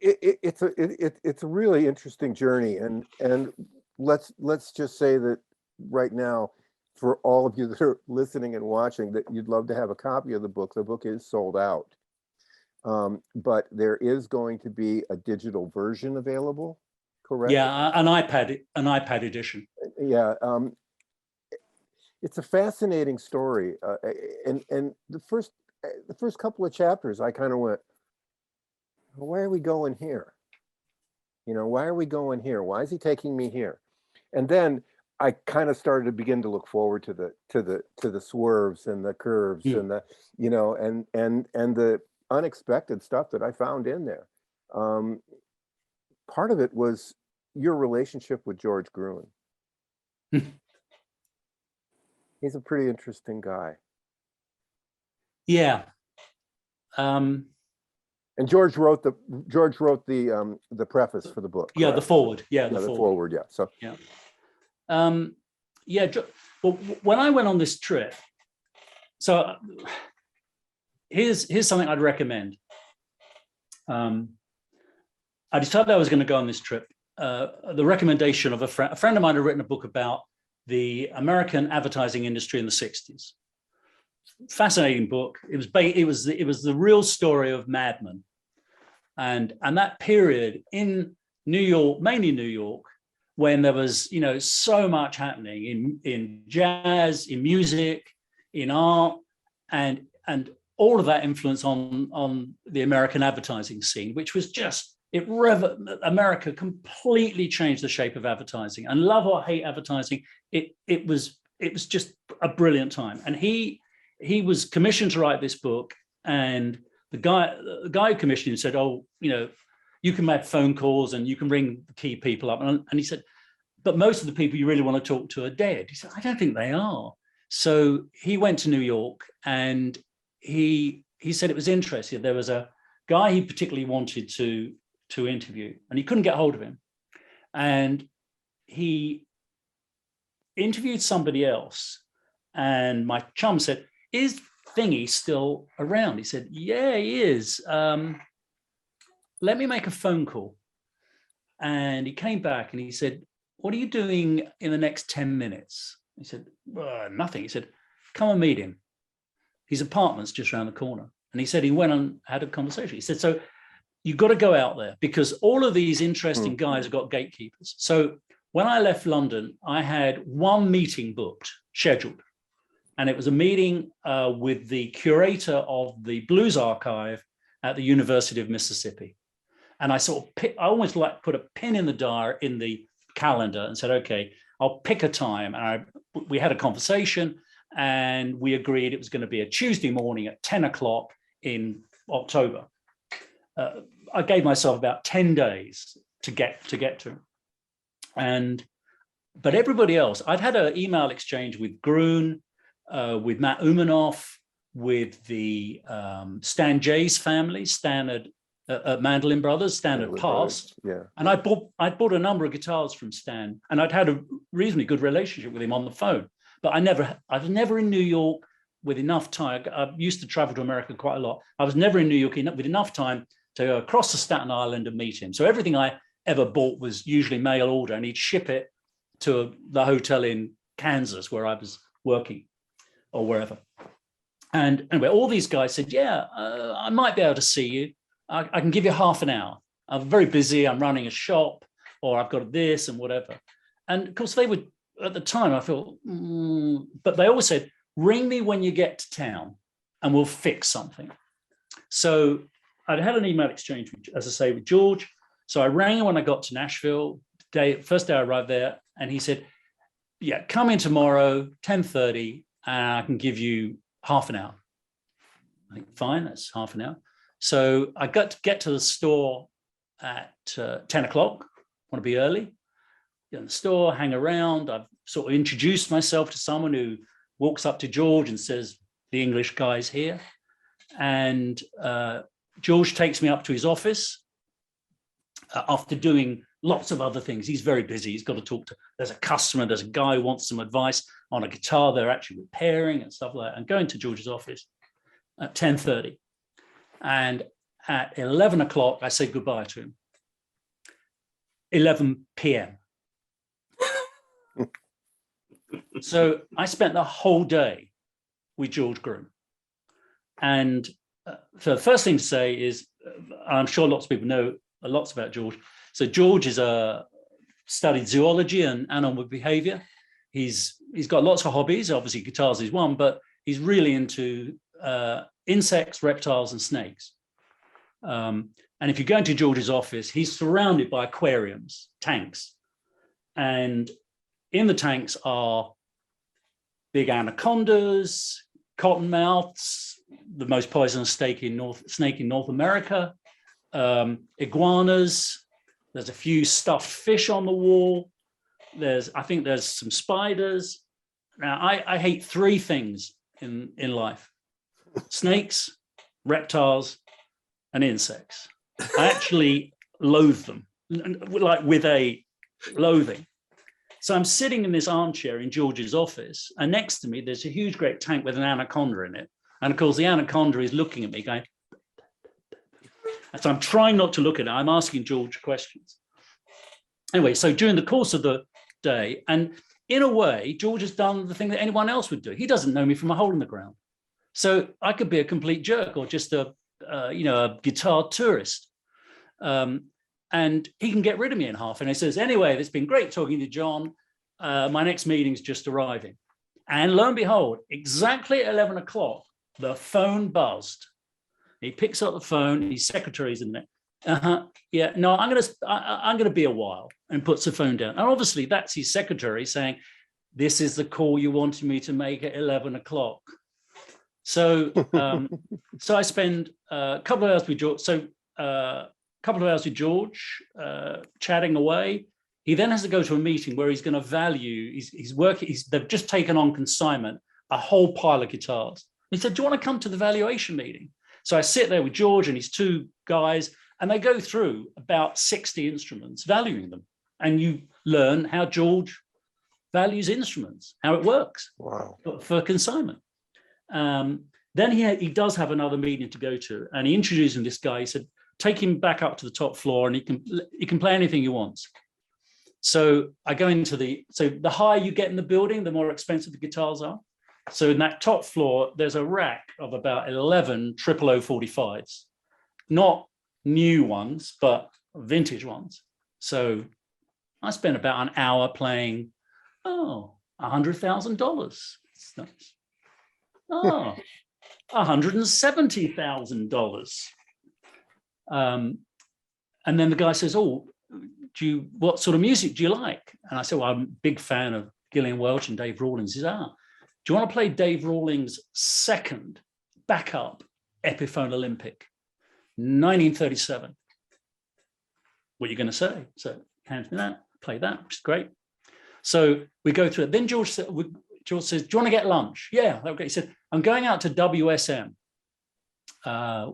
It's a really interesting journey, and let's just say that right now, for all of you that are listening and watching, that you'd love to have a copy of the book. The book is sold out, but there is going to be a digital version available, correct? Yeah, an iPad edition. Yeah, it's a fascinating story, and the first couple of chapters, I kind of went, why are we going here? Why are we going here? Why is he taking me here? And then I kind of started to begin to look forward to the swerves and the curves and the and the unexpected stuff that I found in there. Part of it was your relationship with George Groom. He's a pretty interesting guy. Yeah. And George wrote the preface for the book. Yeah, correct? the foreword. Yeah, the foreword. Yeah. So yeah. Well, when I went on this trip, so here's something I'd recommend. I decided I was going to go on this trip. The recommendation of a friend of mine had written a book about the American advertising industry in the 60s. Fascinating book. It was the real story of Mad Men, and that period in New York, mainly New York, when there was so much happening in jazz, in music, in art, and all of that influence on the American advertising scene, which was just America completely changed the shape of advertising. And love or hate advertising, it was just a brilliant time. And he was commissioned to write this book, and the guy who commissioned him said, you can make phone calls and you can ring the key people up. And he said, but most of the people you really want to talk to are dead. He said, I don't think they are. So he went to New York, and he said it was interesting. There was a guy he particularly wanted to interview, and he couldn't get hold of him. And he interviewed somebody else. And my chum said, is Thingy still around? He said, yeah, he is. Let me make a phone call. And he came back and he said, what are you doing in the next 10 minutes? He said, nothing. He said, come and meet him. His apartment's just around the corner. And he said he went and had a conversation. He said, so you've got to go out there, because all of these interesting guys have got gatekeepers. So when I left London, I had one meeting booked, scheduled. And it was a meeting with the curator of the Blues Archive at the University of Mississippi. And I I almost put a pin in the calendar and said, okay, I'll pick a time. And we had a conversation, and we agreed it was going to be a Tuesday morning at 10 o'clock in October. I gave myself about 10 days to get to. But everybody else, I'd had an email exchange with Groom, with Matt Umanoff, with the Stan Jay's family, Stan at Mandolin Brothers, Stan had passed. Yeah. And I'd bought a number of guitars from Stan, and I'd had a reasonably good relationship with him on the phone. But I was never in New York with enough time. I used to travel to America quite a lot. I was never in New York with enough time to go across to Staten Island and meet him. So everything I ever bought was usually mail order, and he'd ship it to the hotel in Kansas where I was working or wherever. And anyway, all these guys said, yeah, I might be able to see you. I can give you half an hour. I'm very busy. I'm running a shop, or I've got this and whatever. And of course they would, at the time I thought, but they always said, ring me when you get to town and we'll fix something. So I'd had an email exchange, as I say, with George. So I rang him when I got to Nashville, first day I arrived there, and he said, yeah, come in tomorrow, 10:30, and I can give you half an hour. I think, fine, that's half an hour. So I got to get to the store at 10 o'clock, want to be early. Get in the store, hang around. I've sort of introduced myself to someone who walks up to George and says, the English guy's here. And George takes me up to his office after doing lots of other things. He's very busy. He's got to talk to, there's a customer, there's a guy who wants some advice on a guitar they're actually repairing and stuff like that. And going to George's office at 10:30. And at 11 o'clock, I said goodbye to him. 11 p.m. So I spent the whole day with George Groom. And so the first thing to say is, I'm sure lots of people know lots about George. So George is studied zoology and animal behavior. He's got lots of hobbies. Obviously, guitars is one, but he's really into insects, reptiles, and snakes. And if you go into George's office, he's surrounded by aquariums, tanks. And in the tanks are big anacondas, cottonmouths, the most poisonous snake in North America, iguanas. There's a few stuffed fish on the wall. I think there's some spiders. Now, I hate three things in life: snakes, reptiles, and insects. I actually loathe them, like with a loathing. So I'm sitting in this armchair in George's office, and next to me, there's a huge, great tank with an anaconda in it. And of course, the anaconda is looking at me going, and so I'm trying not to look at it. I'm asking George questions. Anyway, so during the course of the day, and in a way, George has done the thing that anyone else would do. He doesn't know me from a hole in the ground. So I could be a complete jerk or just a guitar tourist. And he can get rid of me in half. And he says, anyway, it's been great talking to John. My next meeting's just arriving. And lo and behold, exactly at 11 o'clock, the phone buzzed. He picks up the phone, his secretary's in there. Yeah, no, I'm gonna be a while, and puts the phone down. And obviously that's his secretary saying, this is the call you wanted me to make at 11 o'clock. So, so I spend a couple of hours with George. So chatting away. He then has to go to a meeting where he's going to value. They've just taken on consignment a whole pile of guitars. He said, "Do you want to come to the valuation meeting?" So I sit there with George and his two guys, and they go through about 60 instruments, valuing them, and you learn how George values instruments, how it works. Wow. For consignment. Then he does have another meeting to go to, and he introduced him this guy. He said, take him back up to the top floor, and he can play anything he wants. So I go into the higher you get in the building, the more expensive the guitars are. So in that top floor, there's a rack of about 11 0045s, not new ones, but vintage ones. So I spent about an hour playing, $100,000. It's nice. Oh, $170,000. And then the guy says, "Oh, what sort of music do you like?" And I said, "Well, I'm a big fan of Gillian Welch and Dave Rawlings." He says, do you want to play Dave Rawlings' second backup Epiphone Olympic, 1937? What are you going to say? So hands me that, play that, which is great. So we go through it. Then George says, do you want to get lunch? Yeah, okay. He said, I'm going out to WSM,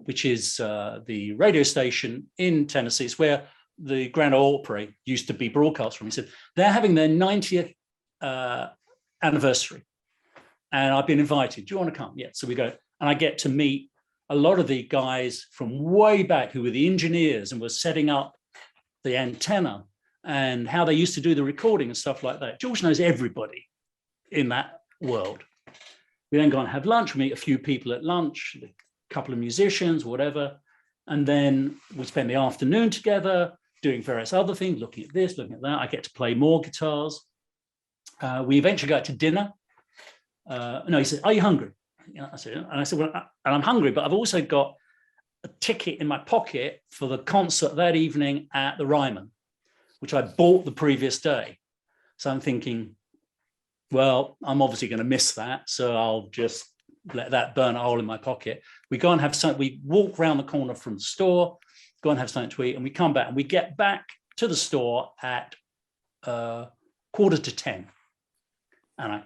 which is the radio station in Tennessee. It's where the Grand Ole Opry used to be broadcast from. He said, they're having their 90th anniversary. And I've been invited. Do you want to come? Yeah. So we go, and I get to meet a lot of the guys from way back who were the engineers and were setting up the antenna and how they used to do the recording and stuff like that. George knows everybody in that world. We then go and have lunch. We meet a few people at lunch, a couple of musicians, whatever. And then we spend the afternoon together doing various other things, looking at this, looking at that. I get to play more guitars. We eventually go out to dinner. No, he said, are you hungry? I said, well, and I'm hungry, but I've also got a ticket in my pocket for the concert that evening at the Ryman, which I bought the previous day. So I'm thinking, well, I'm obviously going to miss that. So I'll just let that burn a hole in my pocket. We go and have something, we walk around the corner from the store, go and have something to eat, and we come back and we get back to the store at 9:45. And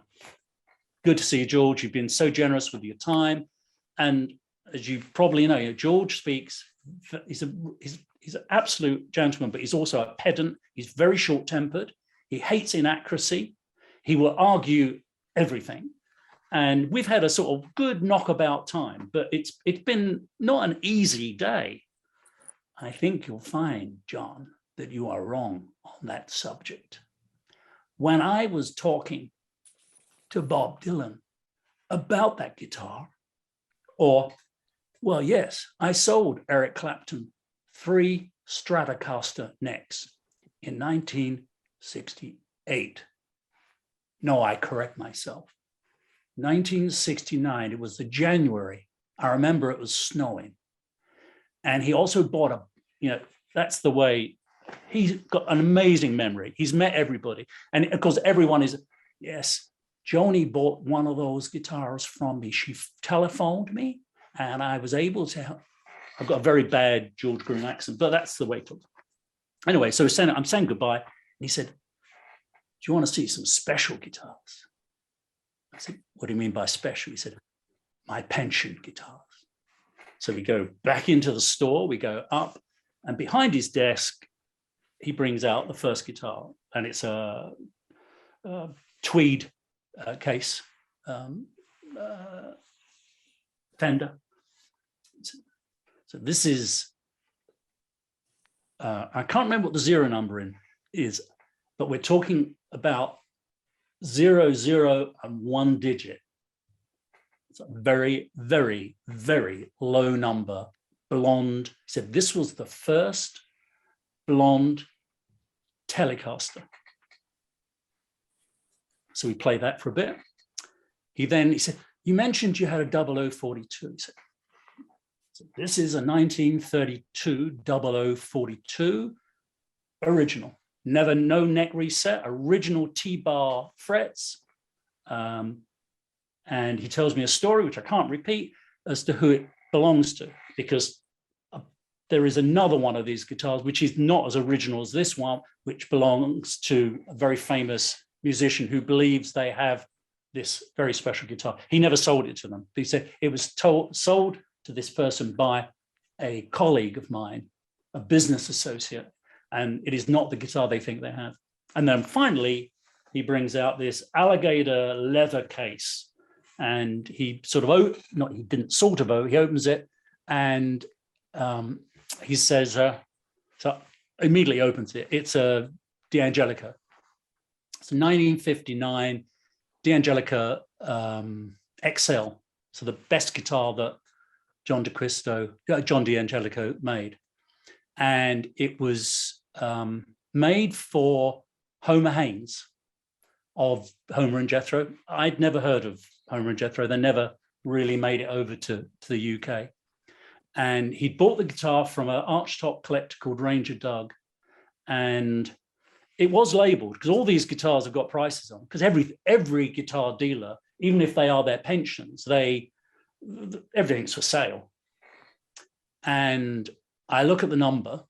good to see you, George. You've been so generous with your time. And as you probably know, George speaks, he's an absolute gentleman, but he's also a pedant. He's very short-tempered. He hates inaccuracy. He will argue everything. And we've had a sort of good knockabout time, but it's been not an easy day. I think you'll find, John, that you are wrong on that subject. When I was talking to Bob Dylan about that guitar, or, well, yes, I sold Eric Clapton 3 Stratocaster necks in 1968. No, I correct myself. 1969, it was the January. I remember it was snowing. And he also bought that's the way, he's got an amazing memory. He's met everybody. And of course, everyone is, yes, Joni bought one of those guitars from me. She telephoned me and I was able to help. I've got a very bad George Groom accent, but that's the way it looks. Anyway, so I'm saying goodbye. And he said, do you want to see some special guitars? I said, what do you mean by special? He said, my pension guitars. So we go back into the store, we go up, and behind his desk, he brings out the first guitar, and it's a tweed case, Fender. So this is, I can't remember what the 0 number is, but we're talking about 0, 0, and 1 digit. It's a very, very, very low number, blonde. He said this was the first blonde Telecaster. So we played that for a bit. He said, you mentioned you had a 0042. He said, so this is a 1932 0042 original. Never, no neck reset, original T-bar frets. And he tells me a story, which I can't repeat, as to who it belongs to, because there is another one of these guitars, which is not as original as this one, which belongs to a very famous musician who believes they have this very special guitar. He never sold it to them. He said it was sold to this person by a colleague of mine, a business associate, and it is not the guitar they think they have. And then finally, he brings out this alligator leather case, and he sort of, he opens it, and he says, so immediately opens it. It's a D'Angelico. It's a 1959 D'Angelico XL. So the best guitar that John D'Angelico made. And it was made for Homer Haynes of Homer and Jethro. I'd never heard of Homer and Jethro. They never really made it over to the UK. And he'd bought the guitar from an archtop collector called Ranger Doug. And it was labeled, because all these guitars have got prices on, because every guitar dealer even if they are their pensions, everything's for sale. And I look at the number,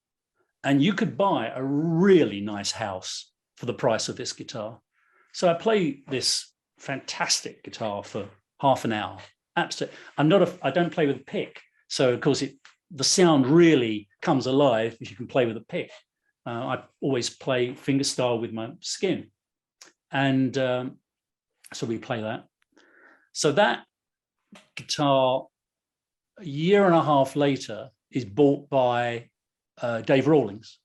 and you could buy a really nice house for the price of this guitar. So I play this fantastic guitar for half an hour. Absolutely. I don't play with a pick. So of course the sound really comes alive if you can play with a pick. I always play fingerstyle with my skin. And so we play that. So that guitar, a year and a half later, is bought by Dave Rawlings.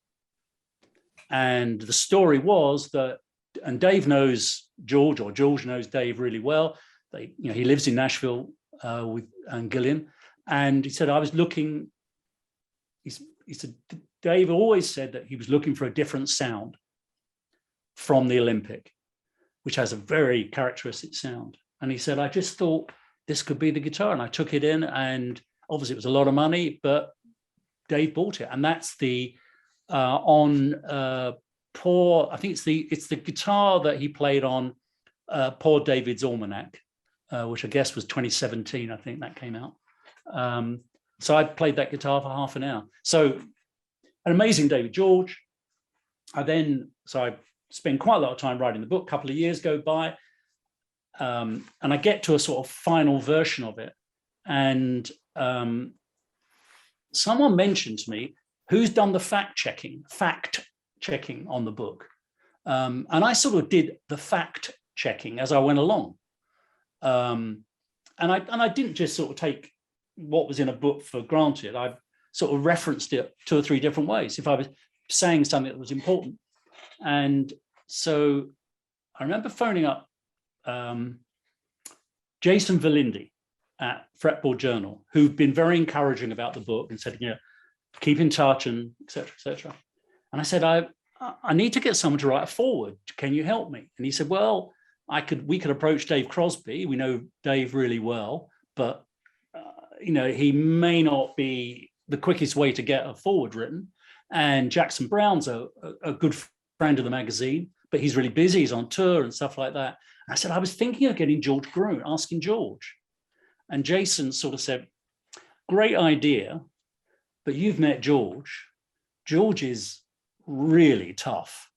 And the story was that, and Dave knows George, or George knows Dave really well. He lives in Nashville with Gillian. And he said, I was looking, he said, Dave always said that he was looking for a different sound from the Olympic, which has a very characteristic sound. And he said, I just thought this could be the guitar. And I took it in, and obviously it was a lot of money, but Dave bought it. And that's the I think it's the guitar that he played on Poor David's Almanac, which I guess was 2017. I think that came out. So I played that guitar for half an hour. So an amazing David George. I spend quite a lot of time writing the book. A couple of years go by, and I get to a sort of final version of it. And someone mentioned to me, who's done the fact checking on the book? And I sort of did the fact checking as I went along. And I didn't just sort of take what was in a book for granted. I sort of referenced it 2 or 3 different ways if I was saying something that was important. And so I remember phoning up Jason Valindi at Fretboard Journal, who'd been very encouraging about the book and said, keep in touch and et cetera, et cetera. And I said, I need to get someone to write a foreword. Can you help me? And he said, well, we could approach Dave Crosby. We know Dave really well, but he may not be the quickest way to get a foreword written. And Jackson Brown's a good friend of the magazine, but he's really busy. He's on tour and stuff like that. And I said, I was thinking of getting George Groom, asking George. And Jason sort of said, great idea, but you've met George. George is really tough.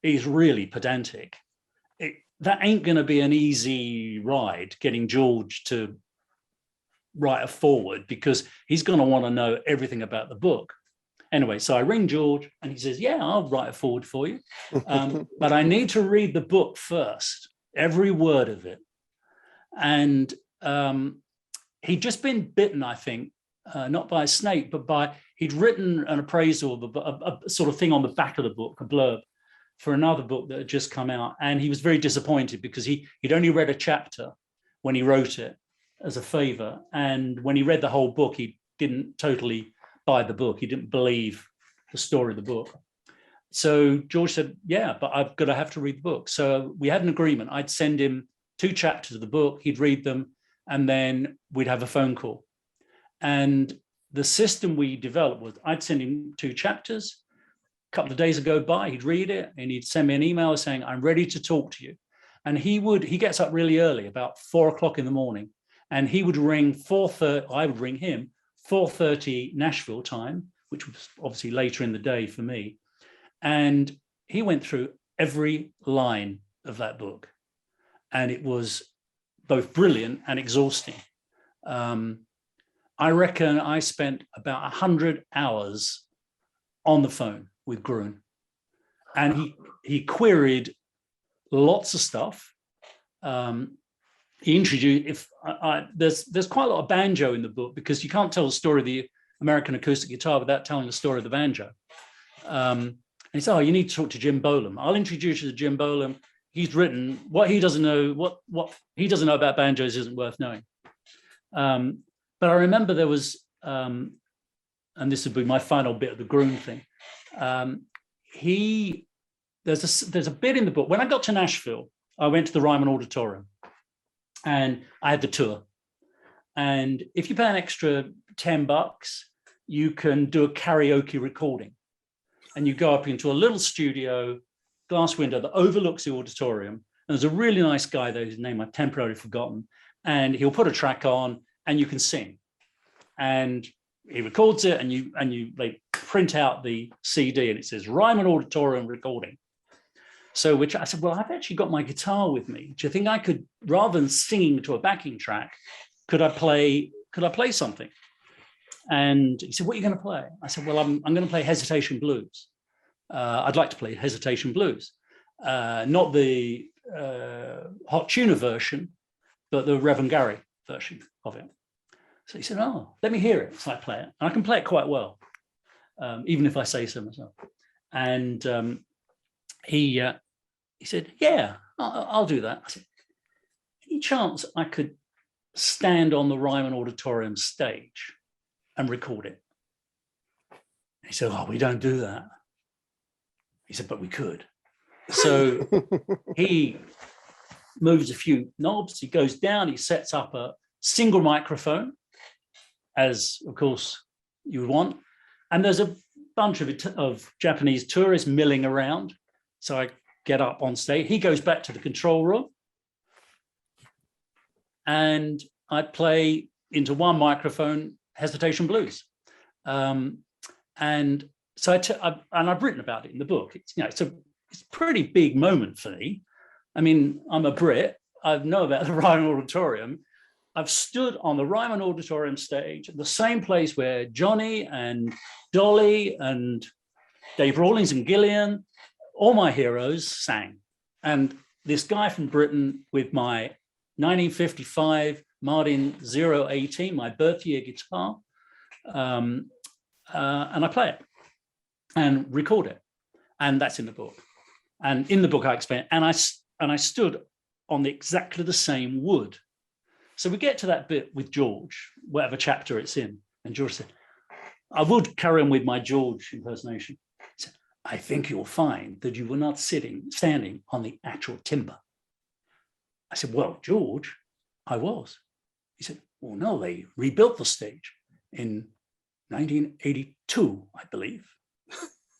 He's really pedantic. That ain't going to be an easy ride, getting George to write a foreword, because he's going to want to know everything about the book. Anyway, so I ring George and he says, yeah, I'll write a foreword for you. But I need to read the book first, every word of it. And he'd just been bitten, I think, not by a snake, but he'd written an appraisal of a sort of thing on the back of the book, a blurb, for another book that had just come out. And he was very disappointed because he'd only read a chapter when he wrote it as a favor. And when he read the whole book, he didn't totally buy the book. He didn't believe the story of the book. So George said, yeah, but I've got to have to read the book. So we had an agreement. I'd send him 2 chapters of the book. He'd read them, and then we'd have a phone call. And the system we developed was I'd send him 2 chapters. A couple of days would go by, he'd read it, and he'd send me an email saying, I'm ready to talk to you. And he gets up really early, about 4 o'clock in the morning, and he would ring 4:30, I would ring him 4:30 Nashville time, which was obviously later in the day for me. And he went through every line of that book. And it was both brilliant and exhausting. I reckon I spent about 100 hours on the phone with Groom. And he queried lots of stuff. He introduced, there's quite a lot of banjo in the book, because you can't tell the story of the American acoustic guitar without telling the story of the banjo. And he said, you need to talk to Jim Bolam. I'll introduce you to Jim Bolam. He's written what he doesn't know, what he doesn't know about banjos isn't worth knowing. But I remember there was, and this would be my final bit of the Groom thing. There's a bit in the book. When I got to Nashville, I went to the Ryman Auditorium, and I had the tour. And if you pay an extra $10, you can do a karaoke recording. And you go up into a little studio, glass window that overlooks the auditorium, there's a really nice guy there whose name I've temporarily forgotten, and he'll put a track on and you can sing. And he records it, and you like print out the CD and it says Ryman Auditorium recording. So which I said, well, I've actually got my guitar with me. Do you think I could, rather than singing to a backing track, could I play something? And he said, what are you going to play? I said, well, I'm going to play Hesitation Blues. I'd like to play Hesitation Blues. Not the Hot Tuner version, but the Reverend Gary version of it. So he said, oh, let me hear it. So I play it. And I can play it quite well, even if I say so myself. And he said, yeah, I'll do that. I said, any chance I could stand on the Ryman Auditorium stage and record it? He said, oh, we don't do that. He said, but we could. So he moves a few knobs, he goes down, he sets up a single microphone, as of course you would want. And there's a bunch of Japanese tourists milling around. So I get up on stage, he goes back to the control room, and I play into one microphone Hesitation Blues. And so I've written about it in the book. It's, you know, it's a pretty big moment for me. I mean, I'm a Brit. I know about the Ryman Auditorium. I've stood on the Ryman Auditorium stage, the same place where Johnny and Dolly and Dave Rawlings and Gillian, all my heroes, sang. And this guy from Britain with my 1955 Martin 018, my birth year guitar, and I play it and record it. And that's in the book. And in the book I explain, and I stood on exactly the same wood. So we get to that bit with George, whatever chapter it's in. And George said, I would carry on with my George impersonation. He said, I think you'll find that you were not standing on the actual timber. I said, well, George, I was. He said, well, no, they rebuilt the stage in 1982, I believe.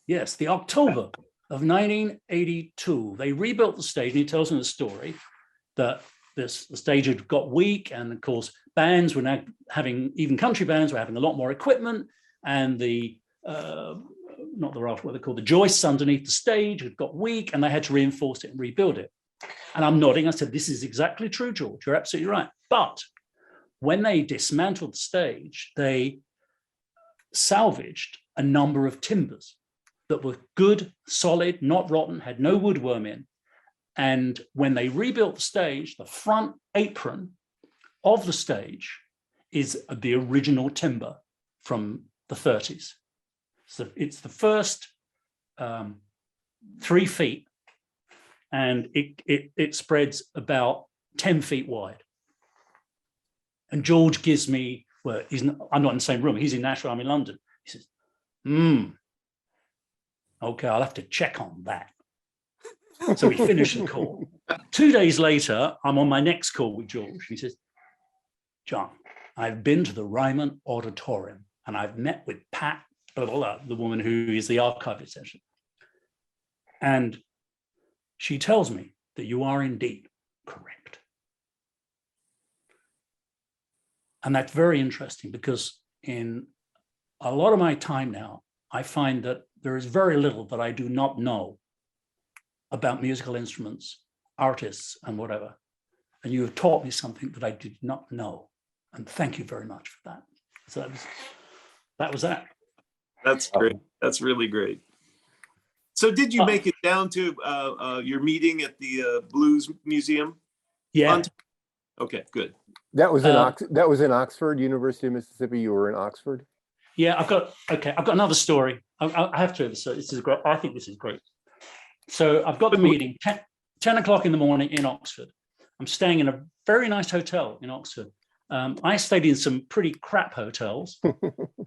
Yes, the October of 1982, they rebuilt the stage, and he tells me the story that the stage had got weak, and of course, bands were now having, even country bands were having a lot more equipment, and the, not the raft, what they call the joists underneath the stage had got weak, and they had to reinforce it and rebuild it. And I'm nodding, I said, this is exactly true, George, you're absolutely right. But when they dismantled the stage, they salvaged a number of timbers that were good, solid, not rotten, had no woodworm in. And when they rebuilt the stage, the front apron of the stage is the original timber from the 30s. So it's the first 3 feet, and it spreads about 10 feet wide. And George gives me, well, I'm not in the same room, he's in Nashville, I'm in London. He says, okay, I'll have to check on that. So we finish the call. 2 days later, I'm on my next call with George. He says, John, I've been to the Ryman Auditorium and I've met with Pat, blah, blah, blah, the woman who is the archivist, essentially. And she tells me that you are indeed correct. And that's very interesting, because in a lot of my time now, I find that there is very little that I do not know about musical instruments, artists, and whatever. And you have taught me something that I did not know. And thank you very much for that. So that was that. That's great. That's really great. So did you make it down to your meeting at the Blues Museum? Yeah. Okay, good. That was in Oxford, University of Mississippi. You were in Oxford? Yeah, I've got another story. I have to. So this is great. I think this is great. So I've got the meeting 10 o'clock in the morning in Oxford. I'm staying in a very nice hotel in Oxford. I stayed in some pretty crap hotels,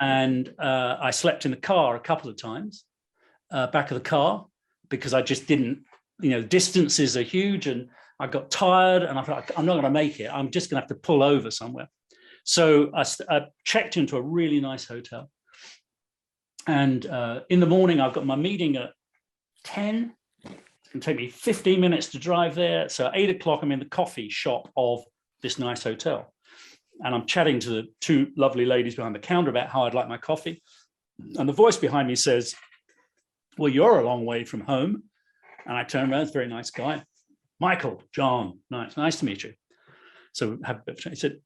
and I slept in the car a couple of times, back of the car, because I just didn't, distances are huge, and I got tired and I thought, I'm not going to make it. I'm just going to have to pull over somewhere. So I checked into a really nice hotel. And in the morning, I've got my meeting at 10. going to take me 15 minutes to drive there. So at 8 o'clock, I'm in the coffee shop of this nice hotel. And I'm chatting to the two lovely ladies behind the counter about how I'd like my coffee. And the voice behind me says, well, you're a long way from home. And I turn around, it's a very nice guy. Michael, John, nice to meet you. So he said,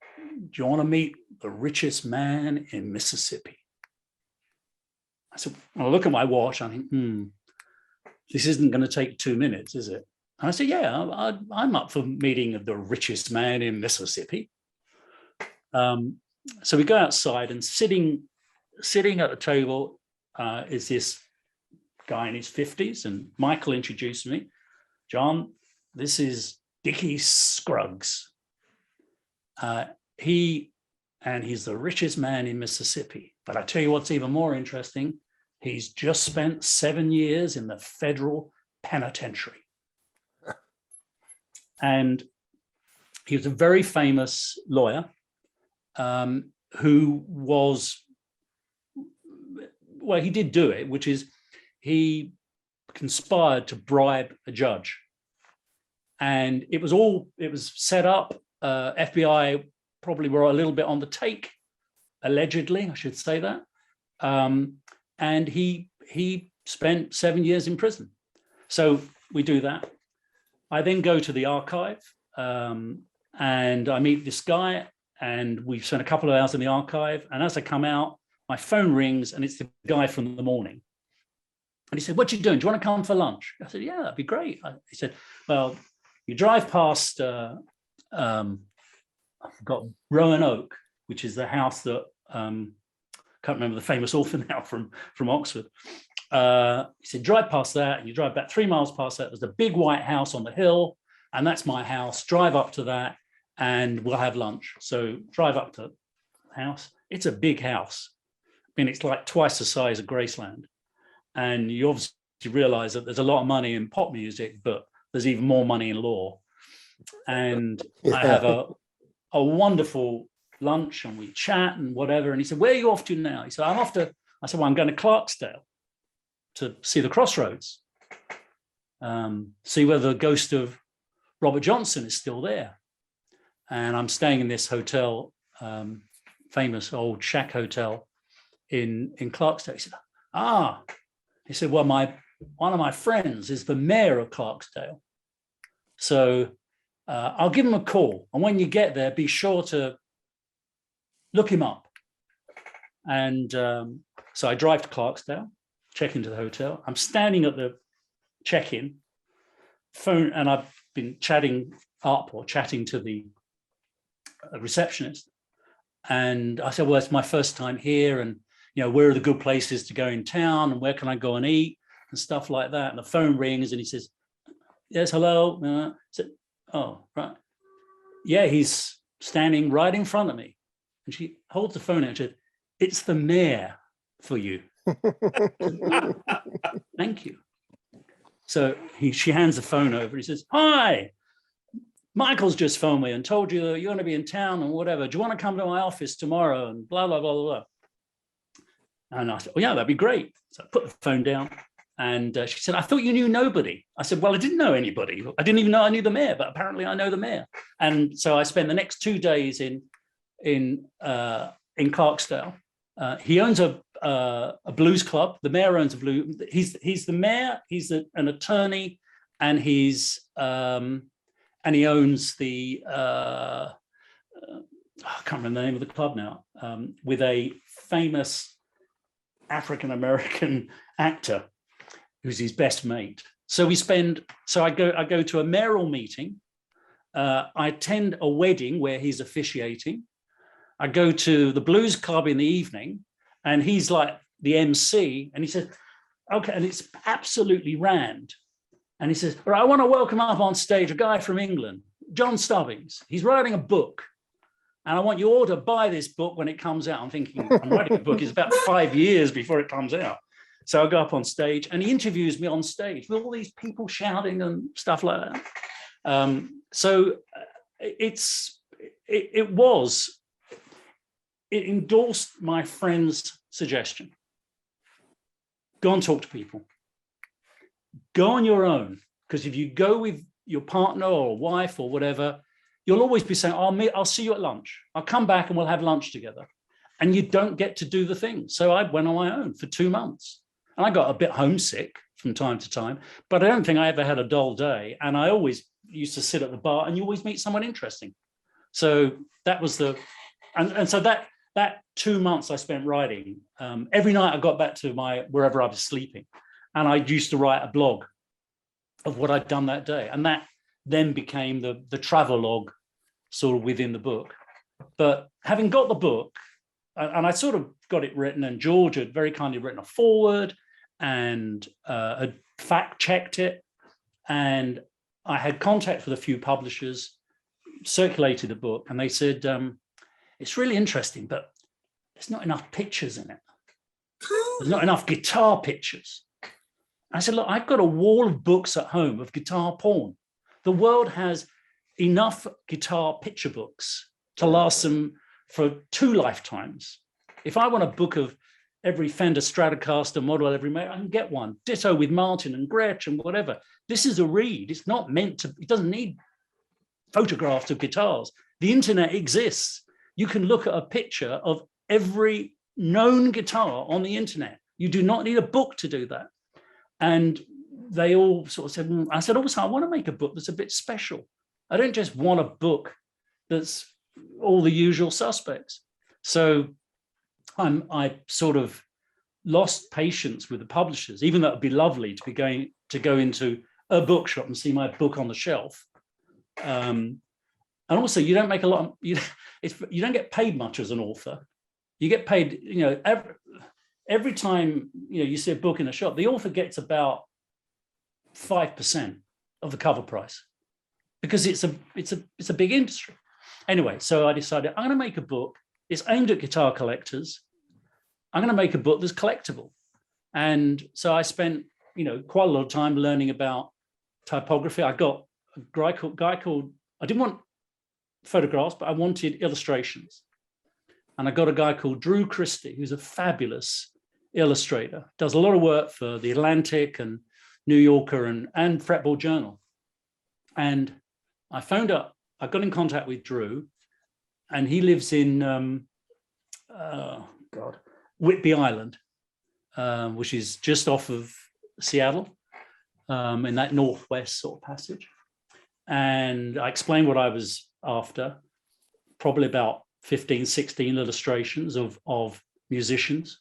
do you want to meet the richest man in Mississippi? I said, well, I look at my watch. I think, this isn't going to take 2 minutes, is it? And I said, yeah, I'm up for meeting the richest man in Mississippi. So we go outside, and sitting at the table is this guy in his 50s, and Michael introduced me. John, this is Dickie Scruggs. He's the richest man in Mississippi. But I tell you what's even more interesting. He's just spent 7 years in the federal penitentiary. And he was a very famous lawyer who was, well, he did do it, which is he conspired to bribe a judge. And it was set up. FBI probably were a little bit on the take, allegedly, I should say that. And he spent 7 years in prison. So we do that. I then go to the archive and I meet this guy, and we've spent a couple of hours in the archive. And as I come out, my phone rings, and it's the guy from the morning. And he said, what you doing? Do you want to come for lunch? I said, yeah, that'd be great. He said, well, you drive past, I forgot, Roanoke, which is the house that, can't remember the famous author now from Oxford. He said, drive past that, and you drive about 3 miles past that. There's a big white house on the hill, and that's my house. Drive up to that, and we'll have lunch. So drive up to the house. It's a big house. I mean, it's like twice the size of Graceland. And you obviously realize that there's a lot of money in pop music, but there's even more money in law. And I have a wonderful lunch, and we chat and whatever. And he said, where are you off to now? He said, I said, well, I'm going to Clarksdale to see the Crossroads, see whether the ghost of Robert Johnson is still there. And I'm staying in this hotel, famous old shack hotel in Clarksdale. He said, he said, well, one of my friends is the mayor of Clarksdale. So I'll give him a call. And when you get there, be sure to look him up. And so I drive to Clarksdale, check into the hotel. I'm standing at the check-in phone, and I've been chatting to the receptionist. And I said, well, it's my first time here, and where are the good places to go in town, and where can I go and eat and stuff like that. And the phone rings, and he says, yes, hello. I said, oh, right. Yeah, he's standing right in front of me. And she holds the phone out and said, it's the mayor for you. Thank you. So she hands the phone over. He says, hi, Michael's just phoned me and told you that you're going to be in town and whatever. Do you want to come to my office tomorrow? And blah, blah, blah, blah, blah. And I said, well, yeah, that'd be great. So I put the phone down, and she said, I thought you knew nobody. I said, well, I didn't know anybody. I didn't even know I knew the mayor, but apparently I know the mayor. And so I spent the next 2 days in Clarksdale. He owns a blues club. The mayor owns a blues. He's the mayor. He's an attorney, and he owns the I can't remember the name of the club now. With a famous African-American actor who's his best mate. So I go to a mayoral meeting. I attend a wedding where he's officiating. I go to the blues club in the evening, and he's like the MC, and he says, okay, and it's absolutely rand. And he says, all right, I want to welcome up on stage a guy from England, John Stubbings. He's writing a book, and I want you all to buy this book when it comes out. I'm thinking, I'm writing a book. It's about 5 years before it comes out. So I go up on stage, and he interviews me on stage with all these people shouting and stuff like that. It endorsed my friend's suggestion. Go and talk to people. go on your own, because if you go with your partner or wife or whatever, you'll always be saying, I'll see you at lunch. I'll come back and we'll have lunch together. And you don't get to do the thing. So I went on my own for 2 months. And I got a bit homesick from time to time, but I don't think I ever had a dull day. And I always used to sit at the bar, and you always meet someone interesting. So that was and so that 2 months I spent writing. Every night I got back to wherever I was sleeping, and I used to write a blog of what I'd done that day. And that then became the travel log sort of within the book. But having got the book, and I sort of got it written, and George had very kindly written a foreword and had fact checked it. And I had contact with a few publishers, circulated the book, and they said, it's really interesting, but there's not enough pictures in it. There's not enough guitar pictures. I said, look, I've got a wall of books at home of guitar porn. The world has enough guitar picture books to last them for 2 lifetimes. If I want a book of every Fender Stratocaster model every make, I can get one. Ditto with Martin and Gretsch and whatever. This is a read. It's not meant to, it doesn't need photographs of guitars. The internet exists. You can look at a picture of every known guitar on the internet. You do not need a book to do that. And they all sort of said, I said, also, I want to make a book that's a bit special. I don't just want a book that's all the usual suspects. So I sort of lost patience with the publishers, even though it'd be lovely to go into a bookshop and see my book on the shelf. And also, you don't make a lot of, you don't get paid much as an author. You get paid, every time you see a book in a shop, the author gets about 5% of the cover price, because it's a big industry. Anyway, so I decided I'm going to make a book. It's aimed at guitar collectors. I'm going to make a book that's collectible. And so I spent, quite a lot of time learning about typography. I got a guy called, I didn't want photographs, but I wanted illustrations. And I got a guy called Drew Christie, who's a fabulous illustrator, does a lot of work for The Atlantic and New Yorker and Fretboard Journal. And I got in contact with Drew, and he lives in, Whidbey Island, which is just off of Seattle, in that northwest sort of passage. And I explained what I was after, probably about 15, 16 illustrations of musicians.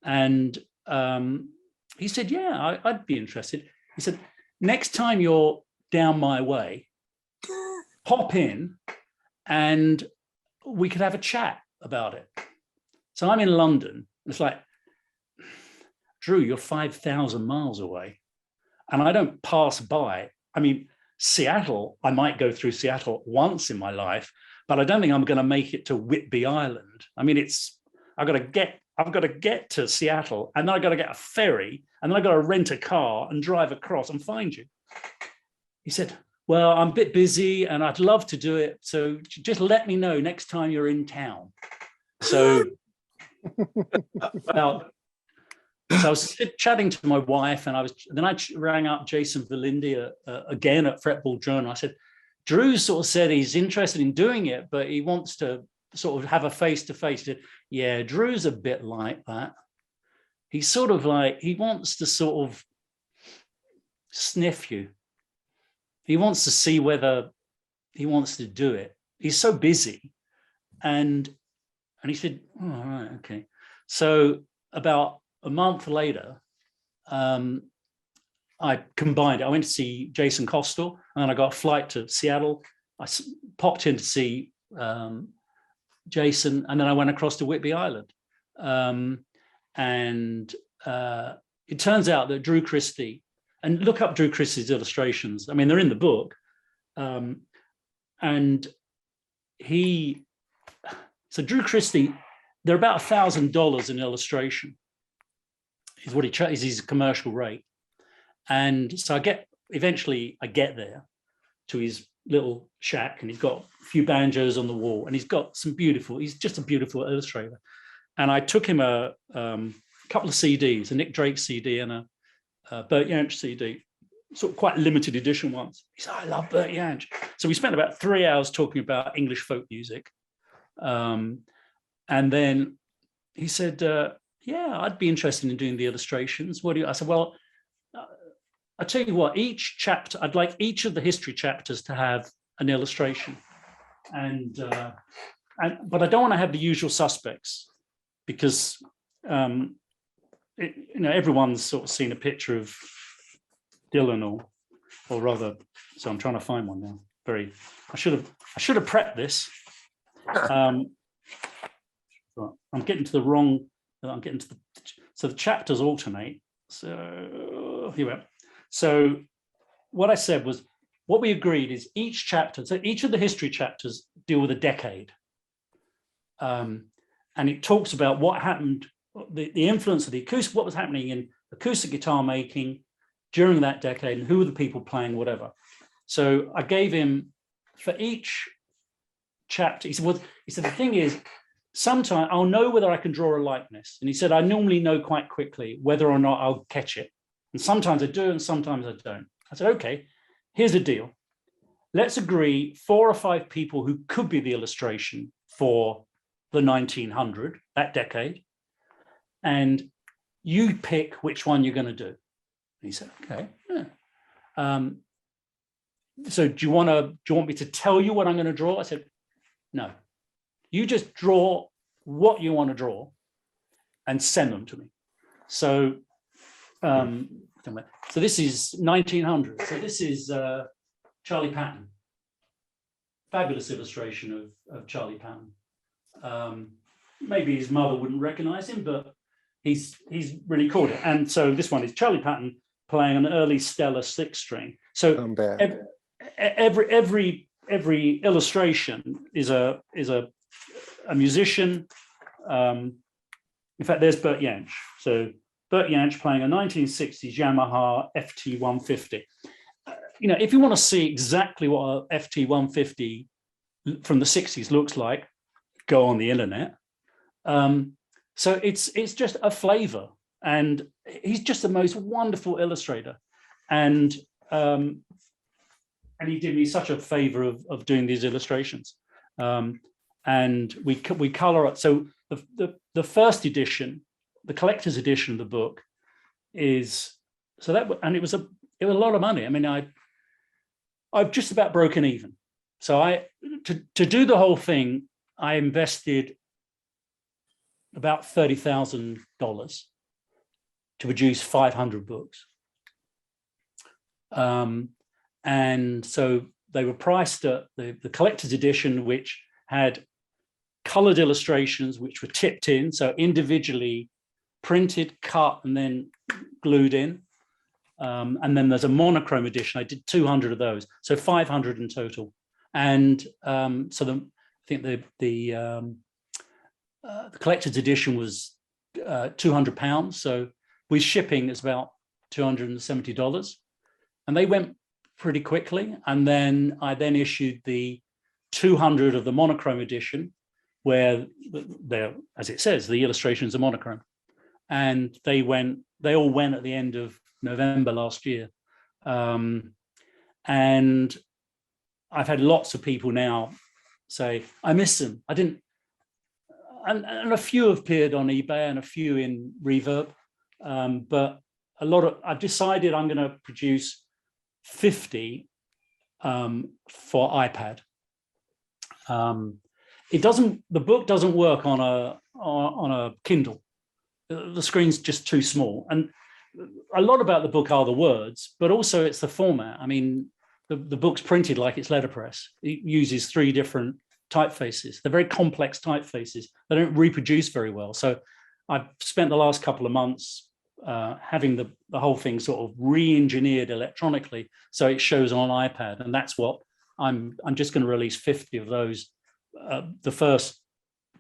And he said, yeah, I'd be interested. He said, next time you're down my way, pop in and we could have a chat about it. So I'm in London. It's like, Drew, you're 5,000 miles away. And I don't pass by. I mean, Seattle, I might go through Seattle once in my life, but I don't think I'm going to make it to Whidbey Island. I mean, I've got to get to Seattle, and then I've got to get a ferry, and then I've got to rent a car and drive across and find you. He said, well, I'm a bit busy and I'd love to do it. So just let me know next time you're in town. So, so I was chatting to my wife, and then I rang up Jason Valindi again at Fretboard Journal. I said, Drew sort of said he's interested in doing it, but he wants to sort of have a face-to-face. Yeah, Drew's a bit like that. He's sort of like, he wants to sort of sniff you. He wants to see whether he wants to do it. He's so busy. And he said, oh, all right, okay. So about a month later, I combined it. I went to see Jason Costal, and I got a flight to Seattle. I popped in to see Jason, and then I went across to Whidbey Island. It turns out that Drew Christie, and look up Drew Christie's illustrations. I mean, they're in the book. So Drew Christie, they're about $1,000 an illustration, is what is his commercial rate. And so eventually I get there to his little shack, and he's got a few banjos on the wall, and he's just a beautiful illustrator. And I took him a couple of CDs, a Nick Drake CD and Bert Jansch CD, sort of quite limited edition ones. He said, I love Bert Jansch. So we spent about 3 hours talking about English folk music. And then he said, yeah, I'd be interested in doing the illustrations. What do you, I said, well, I tell you what, each chapter, I'd like each of the history chapters to have an illustration. But I don't want to have the usual suspects, because everyone's sort of seen a picture of Dylan, or rather, so I'm trying to find one now. I should have prepped this. I'm getting to the wrong. So the chapters alternate. So here we are. So what I said was, what we agreed is each chapter, so each of the history chapters deal with a decade. And it talks about what happened, the influence of the acoustic, what was happening in acoustic guitar making during that decade, and who were the people playing whatever. So I gave him, for each chapter, he said, the thing is, sometimes I'll know whether I can draw a likeness. And he said, I normally know quite quickly whether or not I'll catch it. And sometimes I do, and sometimes I don't. I said, okay, here's the deal. Let's agree 4 or 5 people who could be the illustration for the 1900, that decade. And you pick which one you're going to do. And he said, okay. Yeah. So do you want me to tell you what I'm going to draw? I said, no. You just draw what you want to draw and send them to me. So, so this is 1900. So this is Charlie Patton. Fabulous illustration of Charlie Patton. Maybe his mother wouldn't recognize him, but he's really called it. And so this one is Charlie Patton playing an early Stella 6-string. So every illustration is a musician. In fact, there's Bert Jansch. So Bert Jansch playing a 1960s Yamaha FT150. If you want to see exactly what a FT150 from the 60s looks like, go on the internet. So it's just a flavor, and he's just the most wonderful illustrator. And he did me such a favor of doing these illustrations. And we color it. So the first edition, the collector's edition of the book, is so that, and it was a lot of money. I mean, I've just about broken even. So to do the whole thing, I invested about $30,000 to produce 500 books. And so they were priced at the collector's edition, which had colored illustrations, which were tipped in, so individually printed, cut, and then glued in. And then there's a monochrome edition. I did 200 of those, so 500 in total. And so I think the collector's edition was £200. So with shipping, it's about $270. And they went pretty quickly. And then I issued the 200 of the monochrome edition, where they're, as it says, the illustrations are monochrome. And they all went at the end of November last year. And I've had lots of people now say, I miss them. I didn't, and a few have appeared on eBay and a few in Reverb. But I've decided I'm going to produce 50 for iPad. The book doesn't work on a Kindle. The screen's just too small. And a lot about the book are the words, but also it's the format. I mean, the book's printed like it's letterpress. It uses 3 different typefaces. They're very complex typefaces. They don't reproduce very well. So I've spent the last couple of months having the whole thing sort of re-engineered electronically, so it shows on an iPad. And that's what I'm just going to release 50 of those. The first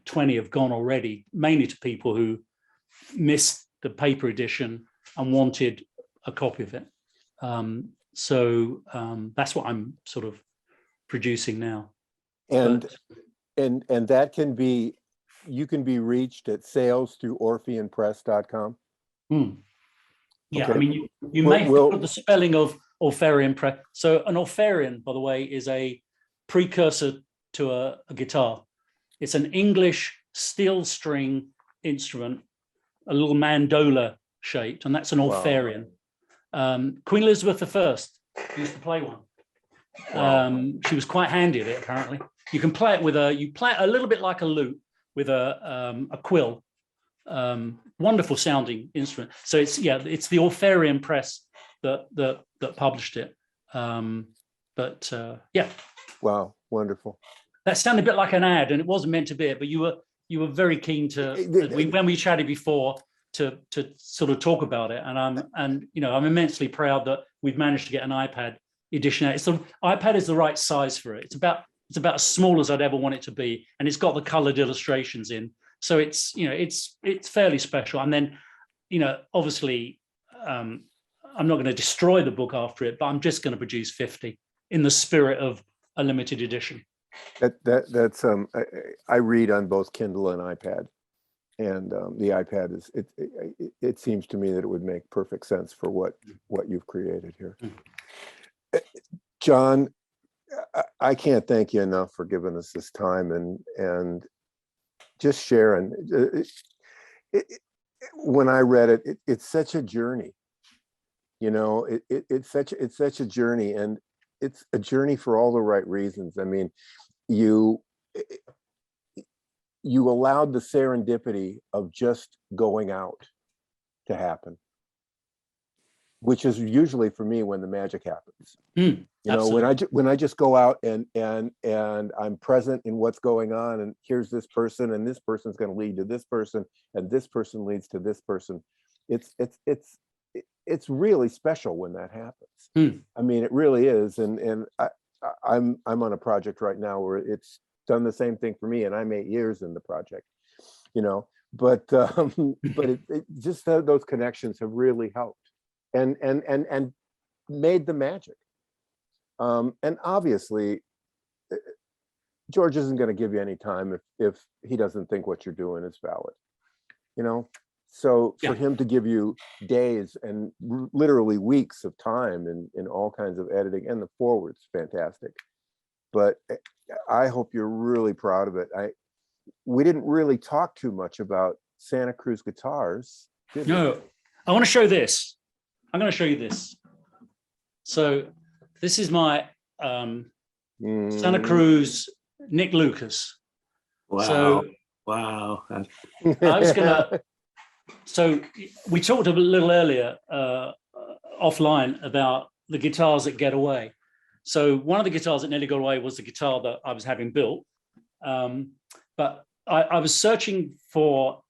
20 have gone already, mainly to people who missed the paper edition and wanted a copy of it. So that's what I'm sort of producing now. And that can be, you can be reached at sales through orpheanpress.com. Yeah, Okay. I mean, you may have to put the spelling of Orfarian press. So an Orfarian, by the way, is a precursor to a guitar. It's an English steel string instrument, a little mandola shaped, and that's an Orfarian. Queen Elizabeth I used to play one. She was quite handy at it, apparently. You can play it with you play it a little bit like a lute with a quill. Wonderful sounding instrument. So it's the Orfarian press that published it. Wow, wonderful. That sounded a bit like an ad, and it wasn't meant to be it, but you were very keen to when we chatted before to sort of talk about it, and I'm immensely proud that we've managed to get an iPad edition out. iPad is the right size for it. It's about as small as I'd ever want it to be, and it's got the colored illustrations in. So it's fairly special. And then, obviously, I'm not going to destroy the book after it, but I'm just going to produce 50 in the spirit of a limited edition. That's I read on both Kindle and iPad, and the iPad is it seems to me that it would make perfect sense for what you've created here. John, I can't thank you enough for giving us this time and just sharing. When I read it, it's such a journey. It's such a journey, and it's a journey for all the right reasons. I mean, you allowed the serendipity of just going out to happen, which is usually for me when the magic happens. When I just go out and I'm present in what's going on, and here's this person, and this person's going to lead to this person, and this person leads to this person. It's really special when that happens. I mean, it really is. And I'm on a project right now where it's done the same thing for me, and I'm 8 years in the project, but it just those connections have really helped and made the magic. And obviously, George isn't going to give you any time if he doesn't think what you're doing is valid, So for him to give you days and literally weeks of time in all kinds of editing, and the forward's fantastic. But I hope you're really proud of it. We didn't really talk too much about Santa Cruz guitars, did we? No, I want to show this. I'm going to show you this. So this is my Santa Cruz Nick Lucas. Wow. So, wow. I was going to... So we talked a little earlier offline about the guitars that get away. So one of the guitars that nearly got away was the guitar that I was having built. But I was searching for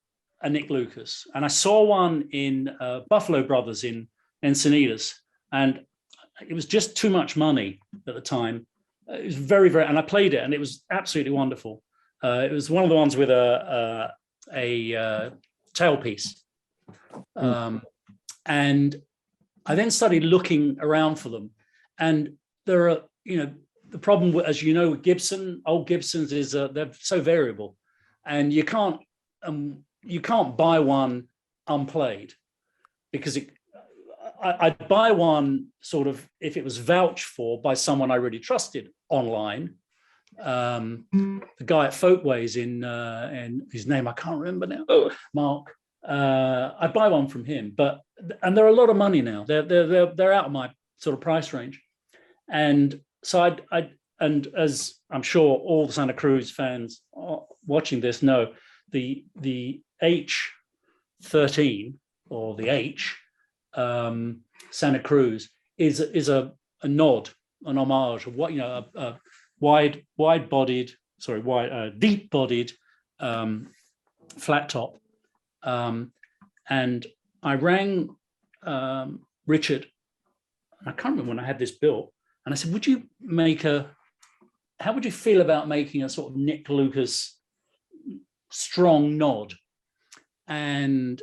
a Nick Lucas, and I saw one in Buffalo Brothers in Encinitas, and it was just too much money at the time. It was very, very, and I played it, and it was absolutely wonderful. It was one of the ones with a tailpiece. And I then started looking around for them, and there are, the problem, as you know, with old Gibsons is they're so variable, and you can't buy one unplayed, because I'd buy one sort of if it was vouched for by someone I really trusted online. The guy at Folkways in his name I can't remember now. Mark. I'd buy one from him, and they're a lot of money now. They're out of my sort of price range, and so and as I'm sure all the Santa Cruz fans watching this know, the H13 or the H Santa Cruz is a nod, an homage of what a deep-bodied flat top. And I rang Richard, I can't remember when I had this built, and I said, how would you feel about making a sort of Nick Lucas strong nod? And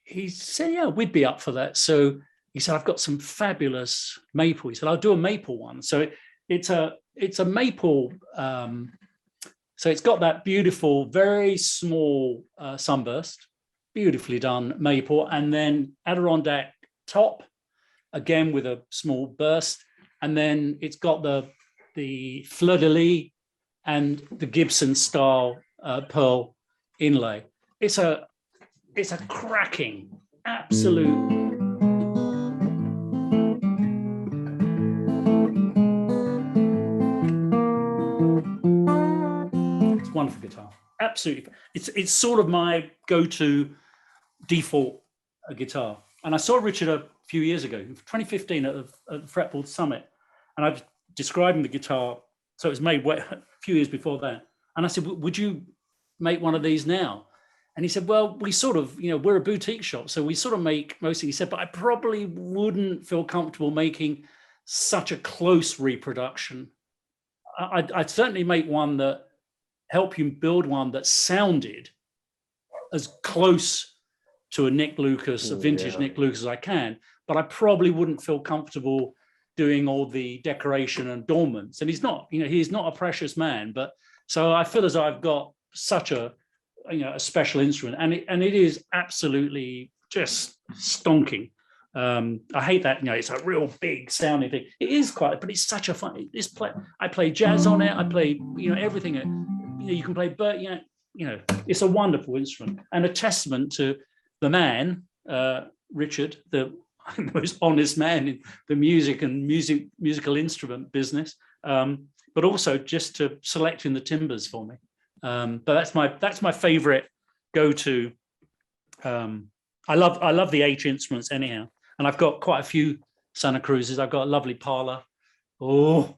he said, yeah, we'd be up for that. So he said, I've got some fabulous maple. He said, I'll do a maple one. So it's a maple, so it's got that beautiful, very small sunburst, beautifully done maple, and then Adirondack top, again with a small burst, and then it's got the fleur-de-lis and the Gibson style pearl inlay. It's a cracking, absolute. It's wonderful guitar. Absolutely. It's sort of my go-to default guitar. And I saw Richard a few years ago, 2015 at the Fretboard Summit, and I was describing the guitar. So it was made a few years before that. And I said, would you make one of these now? And he said, well, we sort of, we're a boutique shop, so we sort of make mostly. He said, but I probably wouldn't feel comfortable making such a close reproduction. I'd certainly make one that help you build one that sounded as close to a Nick Lucas, a vintage Nick Lucas as I can, but I probably wouldn't feel comfortable doing all the decoration and adornments. And he's not a precious man, but so I feel as though I've got such a special instrument, and it is absolutely just stonking. I hate that, it's a real big sounding thing. It is quite, but it's such a fun. I play jazz on it. I play, everything. You can play, but it's a wonderful instrument and a testament to the man, Richard, the most honest man in the music and musical instrument business, but also just to selecting the timbers for me. But that's my favorite go-to. I love the H instruments anyhow, and I've got quite a few Santa Cruzes. I've got a lovely Parlor. Oh,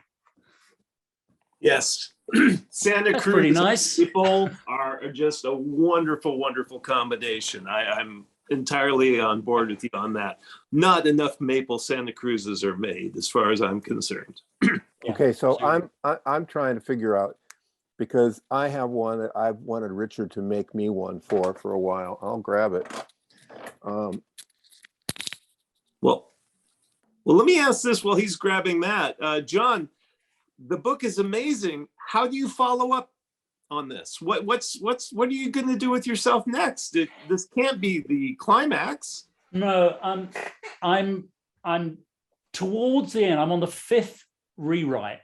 yes. Santa Cruz, pretty nice. People are just a wonderful, wonderful combination. I'm entirely on board with you on that. Not enough maple Santa Cruzes are made, as far as I'm concerned. Okay, so I'm trying to figure out, because I have one that I've wanted Richard to make me one for a while. I'll grab it. Well, let me ask this while he's grabbing that. John, the book is amazing. How do you follow up on this? What are you going to do with yourself next? This can't be the climax. No, I'm towards the end. I'm on the 5th rewrite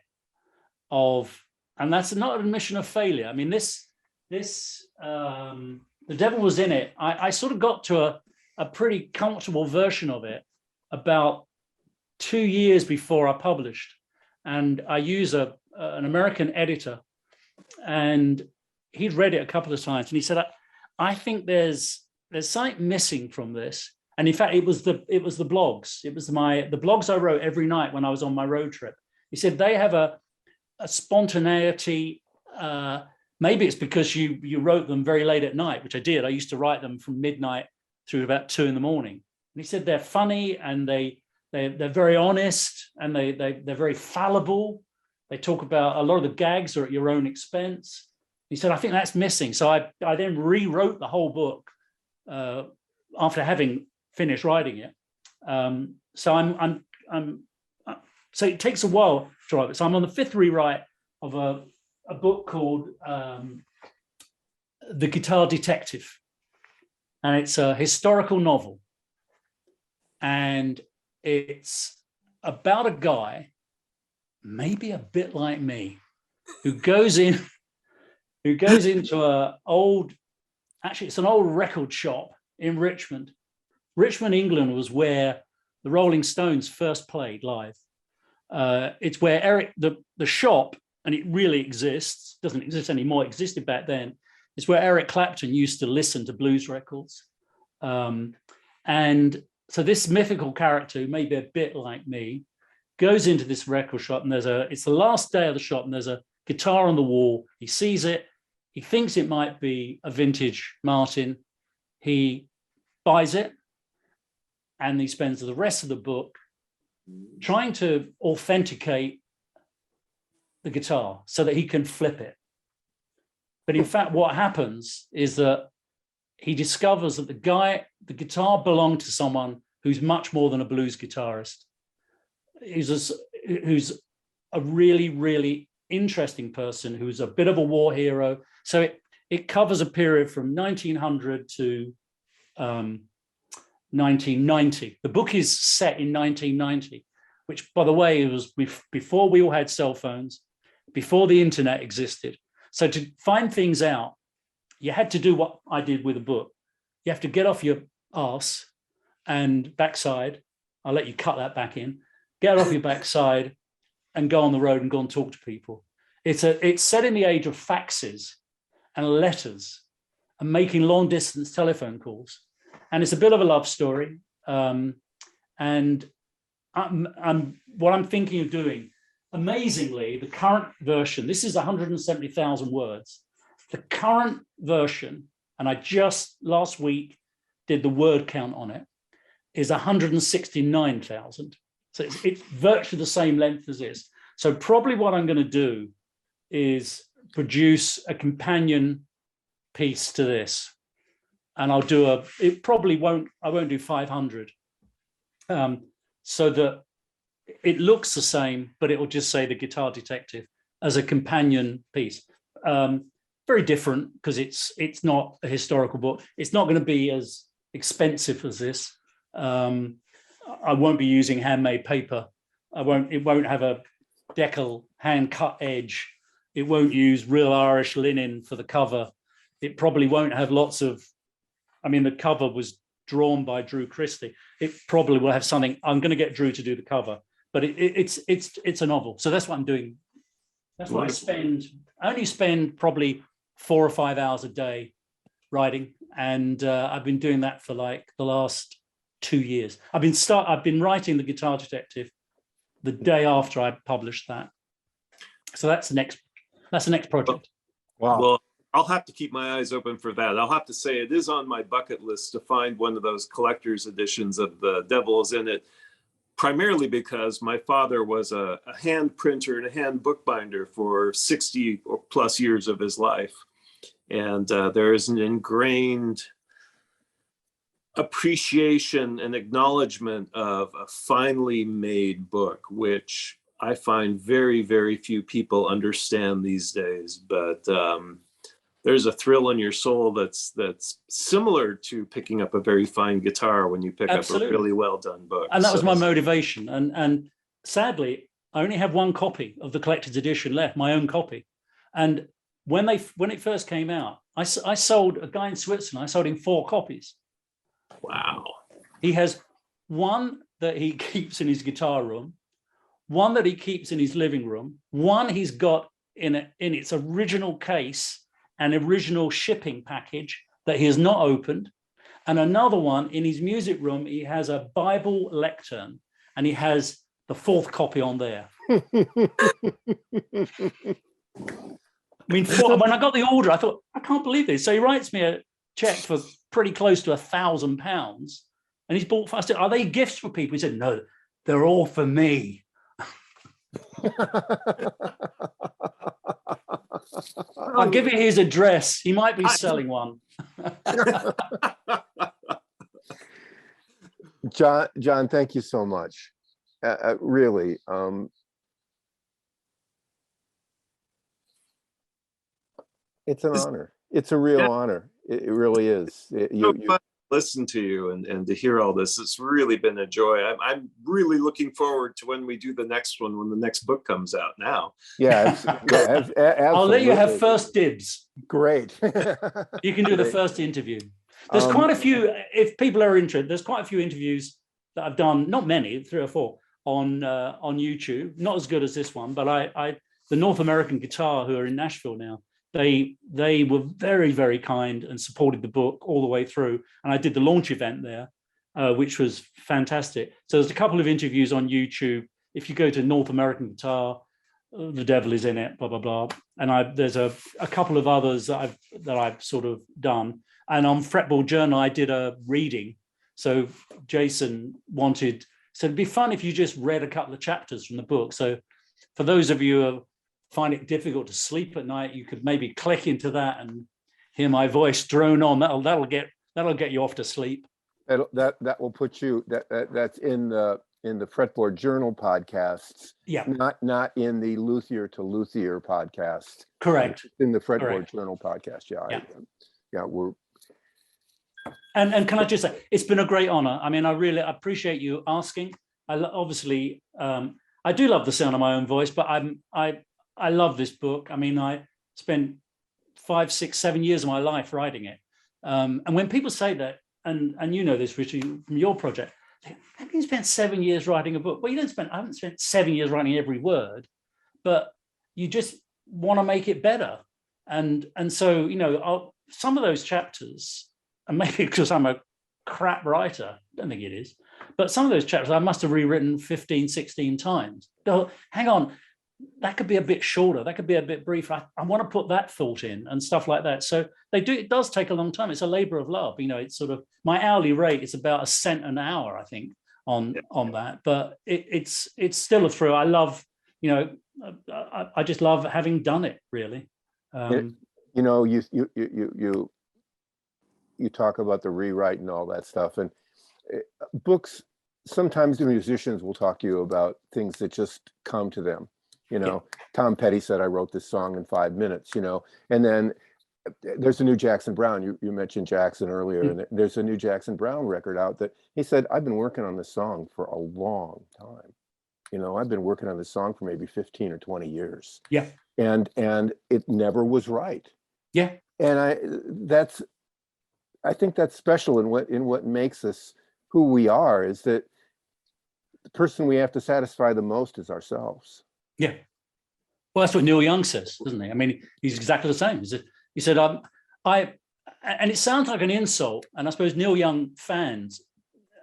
of, and that's not an admission of failure. I mean, this The Devil Was in It. I sort of got to a pretty comfortable version of it about 2 years before I published, and I use an American editor, and he'd read it a couple of times, and he said, I think there's something missing from this. And in fact, it was the blogs. It was the blogs I wrote every night when I was on my road trip. He said they have a spontaneity. Maybe it's because you wrote them very late at night, which I did. I used to write them from midnight through about 2 a.m. And he said they're funny, and they're very honest, and they're very fallible. They talk about a lot of the gags are at your own expense. He said, I think that's missing. So I then rewrote the whole book after having finished writing it. So so it takes a while to write it. So I'm on the 5th rewrite of a book called The Guitar Detective. And it's a historical novel. And it's about a guy, maybe a bit like me, who goes into it's an old record shop in Richmond. Richmond, England was where the Rolling Stones first played live. It's where the shop, and it really exists, doesn't exist anymore, it existed back then. It's where Eric Clapton used to listen to blues records. And so this mythical character, who may be a bit like me, goes into this record shop, and it's the last day of the shop, and there's a guitar on the wall. He sees it. He thinks it might be a vintage Martin. He buys it, and he spends the rest of the book trying to authenticate the guitar so that he can flip it. But in fact, what happens is that he discovers that the guitar belonged to someone who's much more than a blues guitarist. Who's a really, really interesting person, who's a bit of a war hero. So it covers a period from 1900 to 1990. The book is set in 1990, which, by the way, it was before we all had cell phones, before the internet existed. So to find things out, you had to do what I did with a book. You have to get off your arse and backside. I'll let you cut that back in. Get off your backside and go on the road and go and talk to people. It's set in the age of faxes and letters and making long distance telephone calls. And it's a bit of a love story. And what I'm thinking of doing, amazingly, the current version, this is 170,000 words. The current version, and I just last week did the word count on it, is 169,000. So it's virtually the same length as this. So probably what I'm going to do is produce a companion piece to this. And I'll do I won't do 500. So that it looks the same, but it will just say The Guitar Detective as a companion piece. Very different because it's not a historical book. It's not going to be as expensive as this. I won't be using handmade paper. It won't have a decal hand cut edge. It won't use real Irish linen for the cover. It probably won't have lots of, the cover was drawn by Drew Christie. It probably will have something. I'm going to get Drew to do the cover, but it's a novel. So that's what I'm doing. That's what I only spend probably 4 or 5 hours a day writing. And I've been doing that for like the last 2 years. I've been writing The Guitar Detective the day after I published that. So that's the next project. Wow. Well, I'll have to keep my eyes open for that. I'll have to say it is on my bucket list to find one of those collector's editions of The Devil Is in It, primarily because my father was a hand printer and a hand bookbinder for 60 or plus years of his life. And there is an ingrained appreciation and acknowledgement of a finely made book, which I find very, very few people understand these days. But there's a thrill in your soul that's similar to picking up a very fine guitar when you pick Absolutely. up a really well done book. And that was my motivation. And sadly, I only have one copy of the collector's edition left, my own copy. And when it first came out, I sold a guy in Switzerland. I sold him 4 copies. Wow. He has one that he keeps in his guitar room, one that he keeps in his living room, one he's got in its original case and original shipping package that he has not opened, and another one in his music room. He has a Bible lectern, and he has the 4th copy on there. When I got the order, I thought, I can't believe this. So he writes me a check for pretty close to £1,000, and he's bought. I said, "Are they gifts for people?" He said, "No, they're all for me." I'll give you his address. He might be selling one. John, thank you so much. Really, it's an honor. It's a real honor. It really is. Fun to listen to you and to hear all this. It's really been a joy. I'm really looking forward to when we do the next one, when the next book comes out now. Yeah, absolutely. I'll let you have first dibs. Great. You can do the first interview. There's quite a few, if people are interested, there's quite a few interviews that I've done, not many, 3 or 4, on YouTube. Not as good as this one, but the North American Guitar, who are in Nashville now, they were very, very kind and supported the book all the way through. And I did the launch event there, which was fantastic. So there's a couple of interviews on YouTube. If you go to North American Guitar, The Devil Is in It, blah, blah, blah. And there's a couple of others that I've sort of done. And on Fretboard Journal, I did a reading. So Jason said it'd be fun if you just read a couple of chapters from the book. So for those of you who find it difficult to sleep at night, you could maybe click into that and hear my voice drone on. That'll get you off to sleep. That will put you that's in the Fretboard Journal podcasts. Yeah. Not in the Luthier to Luthier podcast. Correct. In the Fretboard Journal podcast. Yeah. Yeah. And can I just say, it's been a great honor. I mean, I really appreciate you asking. Obviously, I do love the sound of my own voice, but I love this book. I mean, I spent 5, 6, 7 years of my life writing it. And when people say that, and you know this, Richard, from your project, how can you spend 7 years writing a book? Well, I haven't spent 7 years writing every word, but you just want to make it better. And so, you know, some of those chapters, and maybe because I'm a crap writer, I don't think it is, but some of those chapters I must have rewritten 15, 16 times. Go, hang on, that could be a bit shorter, that could be a bit briefer. I want to put that thought in and stuff like that. So it does take a long time. It's a labor of love. You know, it's sort of, my hourly rate is about $0.01 an hour, I think, on that. But it's still a thrill. I love, you know, I just love having done it, really. You know, you talk about the rewrite and all that stuff, and books, sometimes the musicians will talk to you about things that just come to them. You know, Tom Petty said, I wrote this song in 5 minutes, you know, and then there's a new Jackson Browne. You mentioned Jackson earlier, and there's a new Jackson Browne record out that he said, I've been working on this song for a long time. You know, I've been working on this song for maybe 15 or 20 years. Yeah. And it never was right. Yeah. And I think that's special in what makes us who we are, is that the person we have to satisfy the most is ourselves. Yeah. Well, that's what Neil Young says, doesn't he? I mean, he's exactly the same. He said, and it sounds like an insult, and I suppose Neil Young fans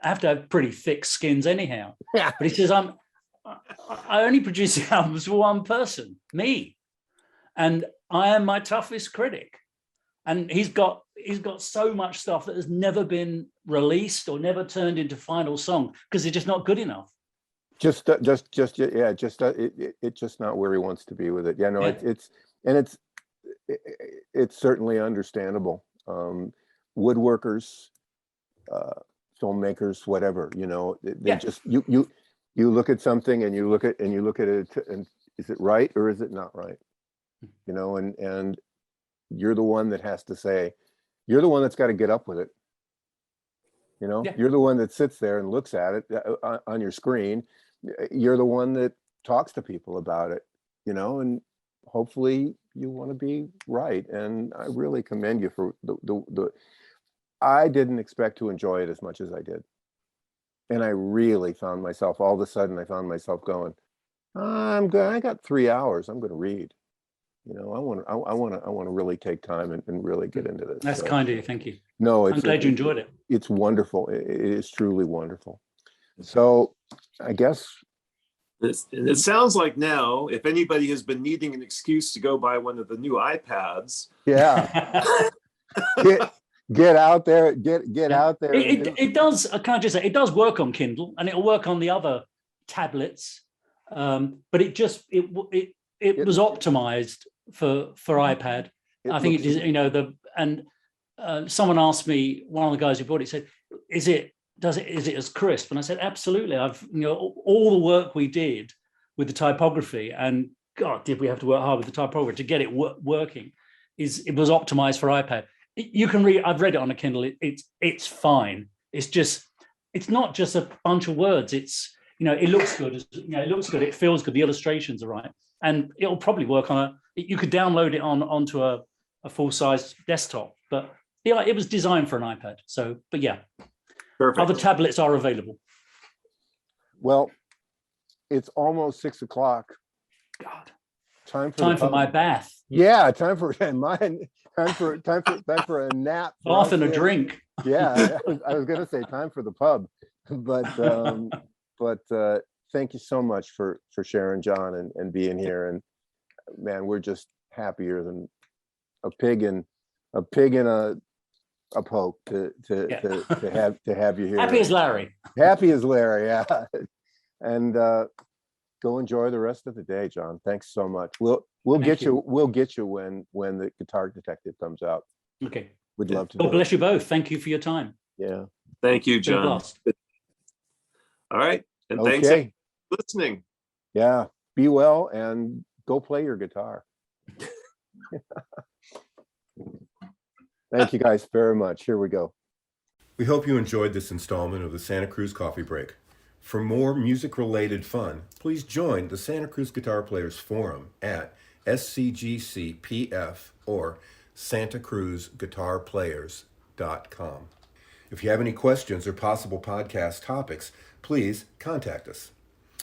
have to have pretty thick skins anyhow. Yeah. But he says, I only produce the albums for one person, me. And I am my toughest critic. And he's got so much stuff that has never been released or never turned into final song because it's just not good enough. It's just not where he wants to be with it. Yeah, no, Yeah. It's certainly understandable. Woodworkers, filmmakers, whatever, you know, they just you look at something and you look at it and is it right or is it not right? You know, and you're the one that has to say, you're the one that's got to get up with it. You know, you're the one that sits there and looks at it on your screen. You're the one that talks to people about it, you know, and hopefully you want to be right. And I really commend you for I didn't expect to enjoy it as much as I did. And I really found myself, all of a sudden I found myself going, I got 3 hours, I'm going to read. You know, I want to really take time and really get into this. That's kind of you. Thank you. No, I'm glad you enjoyed it. It's wonderful. It is truly wonderful. So I guess it sounds like now, if anybody has been needing an excuse to go buy one of the new iPads, get out there, get out there. It does. Can I just say, it does work on Kindle and it'll work on the other tablets, but it was optimized for iPad. I think it is, you know, someone asked me, one of the guys who bought it said, is it as crisp? And I said, absolutely. All the work we did with the typography, and God, did we have to work hard with the typography to get it working, it was optimized for iPad. You can read, I've read it on a Kindle. It's fine. It's not just a bunch of words. It's, you know, it looks good. It looks good. It feels good. The illustrations are right. And it'll probably work you could download it onto a full-size desktop, but yeah, it was designed for an iPad. So, but yeah, perfect. Other tablets are available. Well, it's almost 6 o'clock. God, time for my bath. Yeah, time for mine. Time for a nap. Bath and a drink. Yeah, I was gonna say time for the pub, but thank you so much for sharing, John, and being here. And man, we're just happier than a pig in a poke to have you here. Happy as Larry. Happy as Larry, yeah. And go enjoy the rest of the day, John. Thanks so much. We'll get you when the Guitar Detective comes out. Okay. We'd love to. God bless you both. Thank you for your time. Yeah. Thank you, John. All right. And thanks for listening. Yeah. Be well and go play your guitar. Thank you guys very much. Here we go. We hope you enjoyed this installment of the Santa Cruz Coffee Break. For more music-related fun, please join the Santa Cruz Guitar Players Forum at SCGCPF or santacruzguitarplayers.com. If you have any questions or possible podcast topics, please contact us.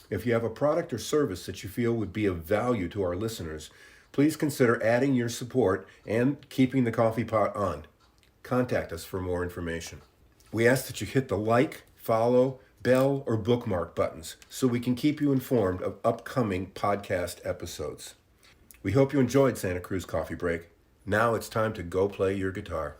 If you have a product or service that you feel would be of value to our listeners, please consider adding your support and keeping the coffee pot on. Contact us for more information. We ask that you hit the like, follow, bell, or bookmark buttons so we can keep you informed of upcoming podcast episodes. We hope you enjoyed Santa Cruz Coffee Break. Now it's time to go play your guitar.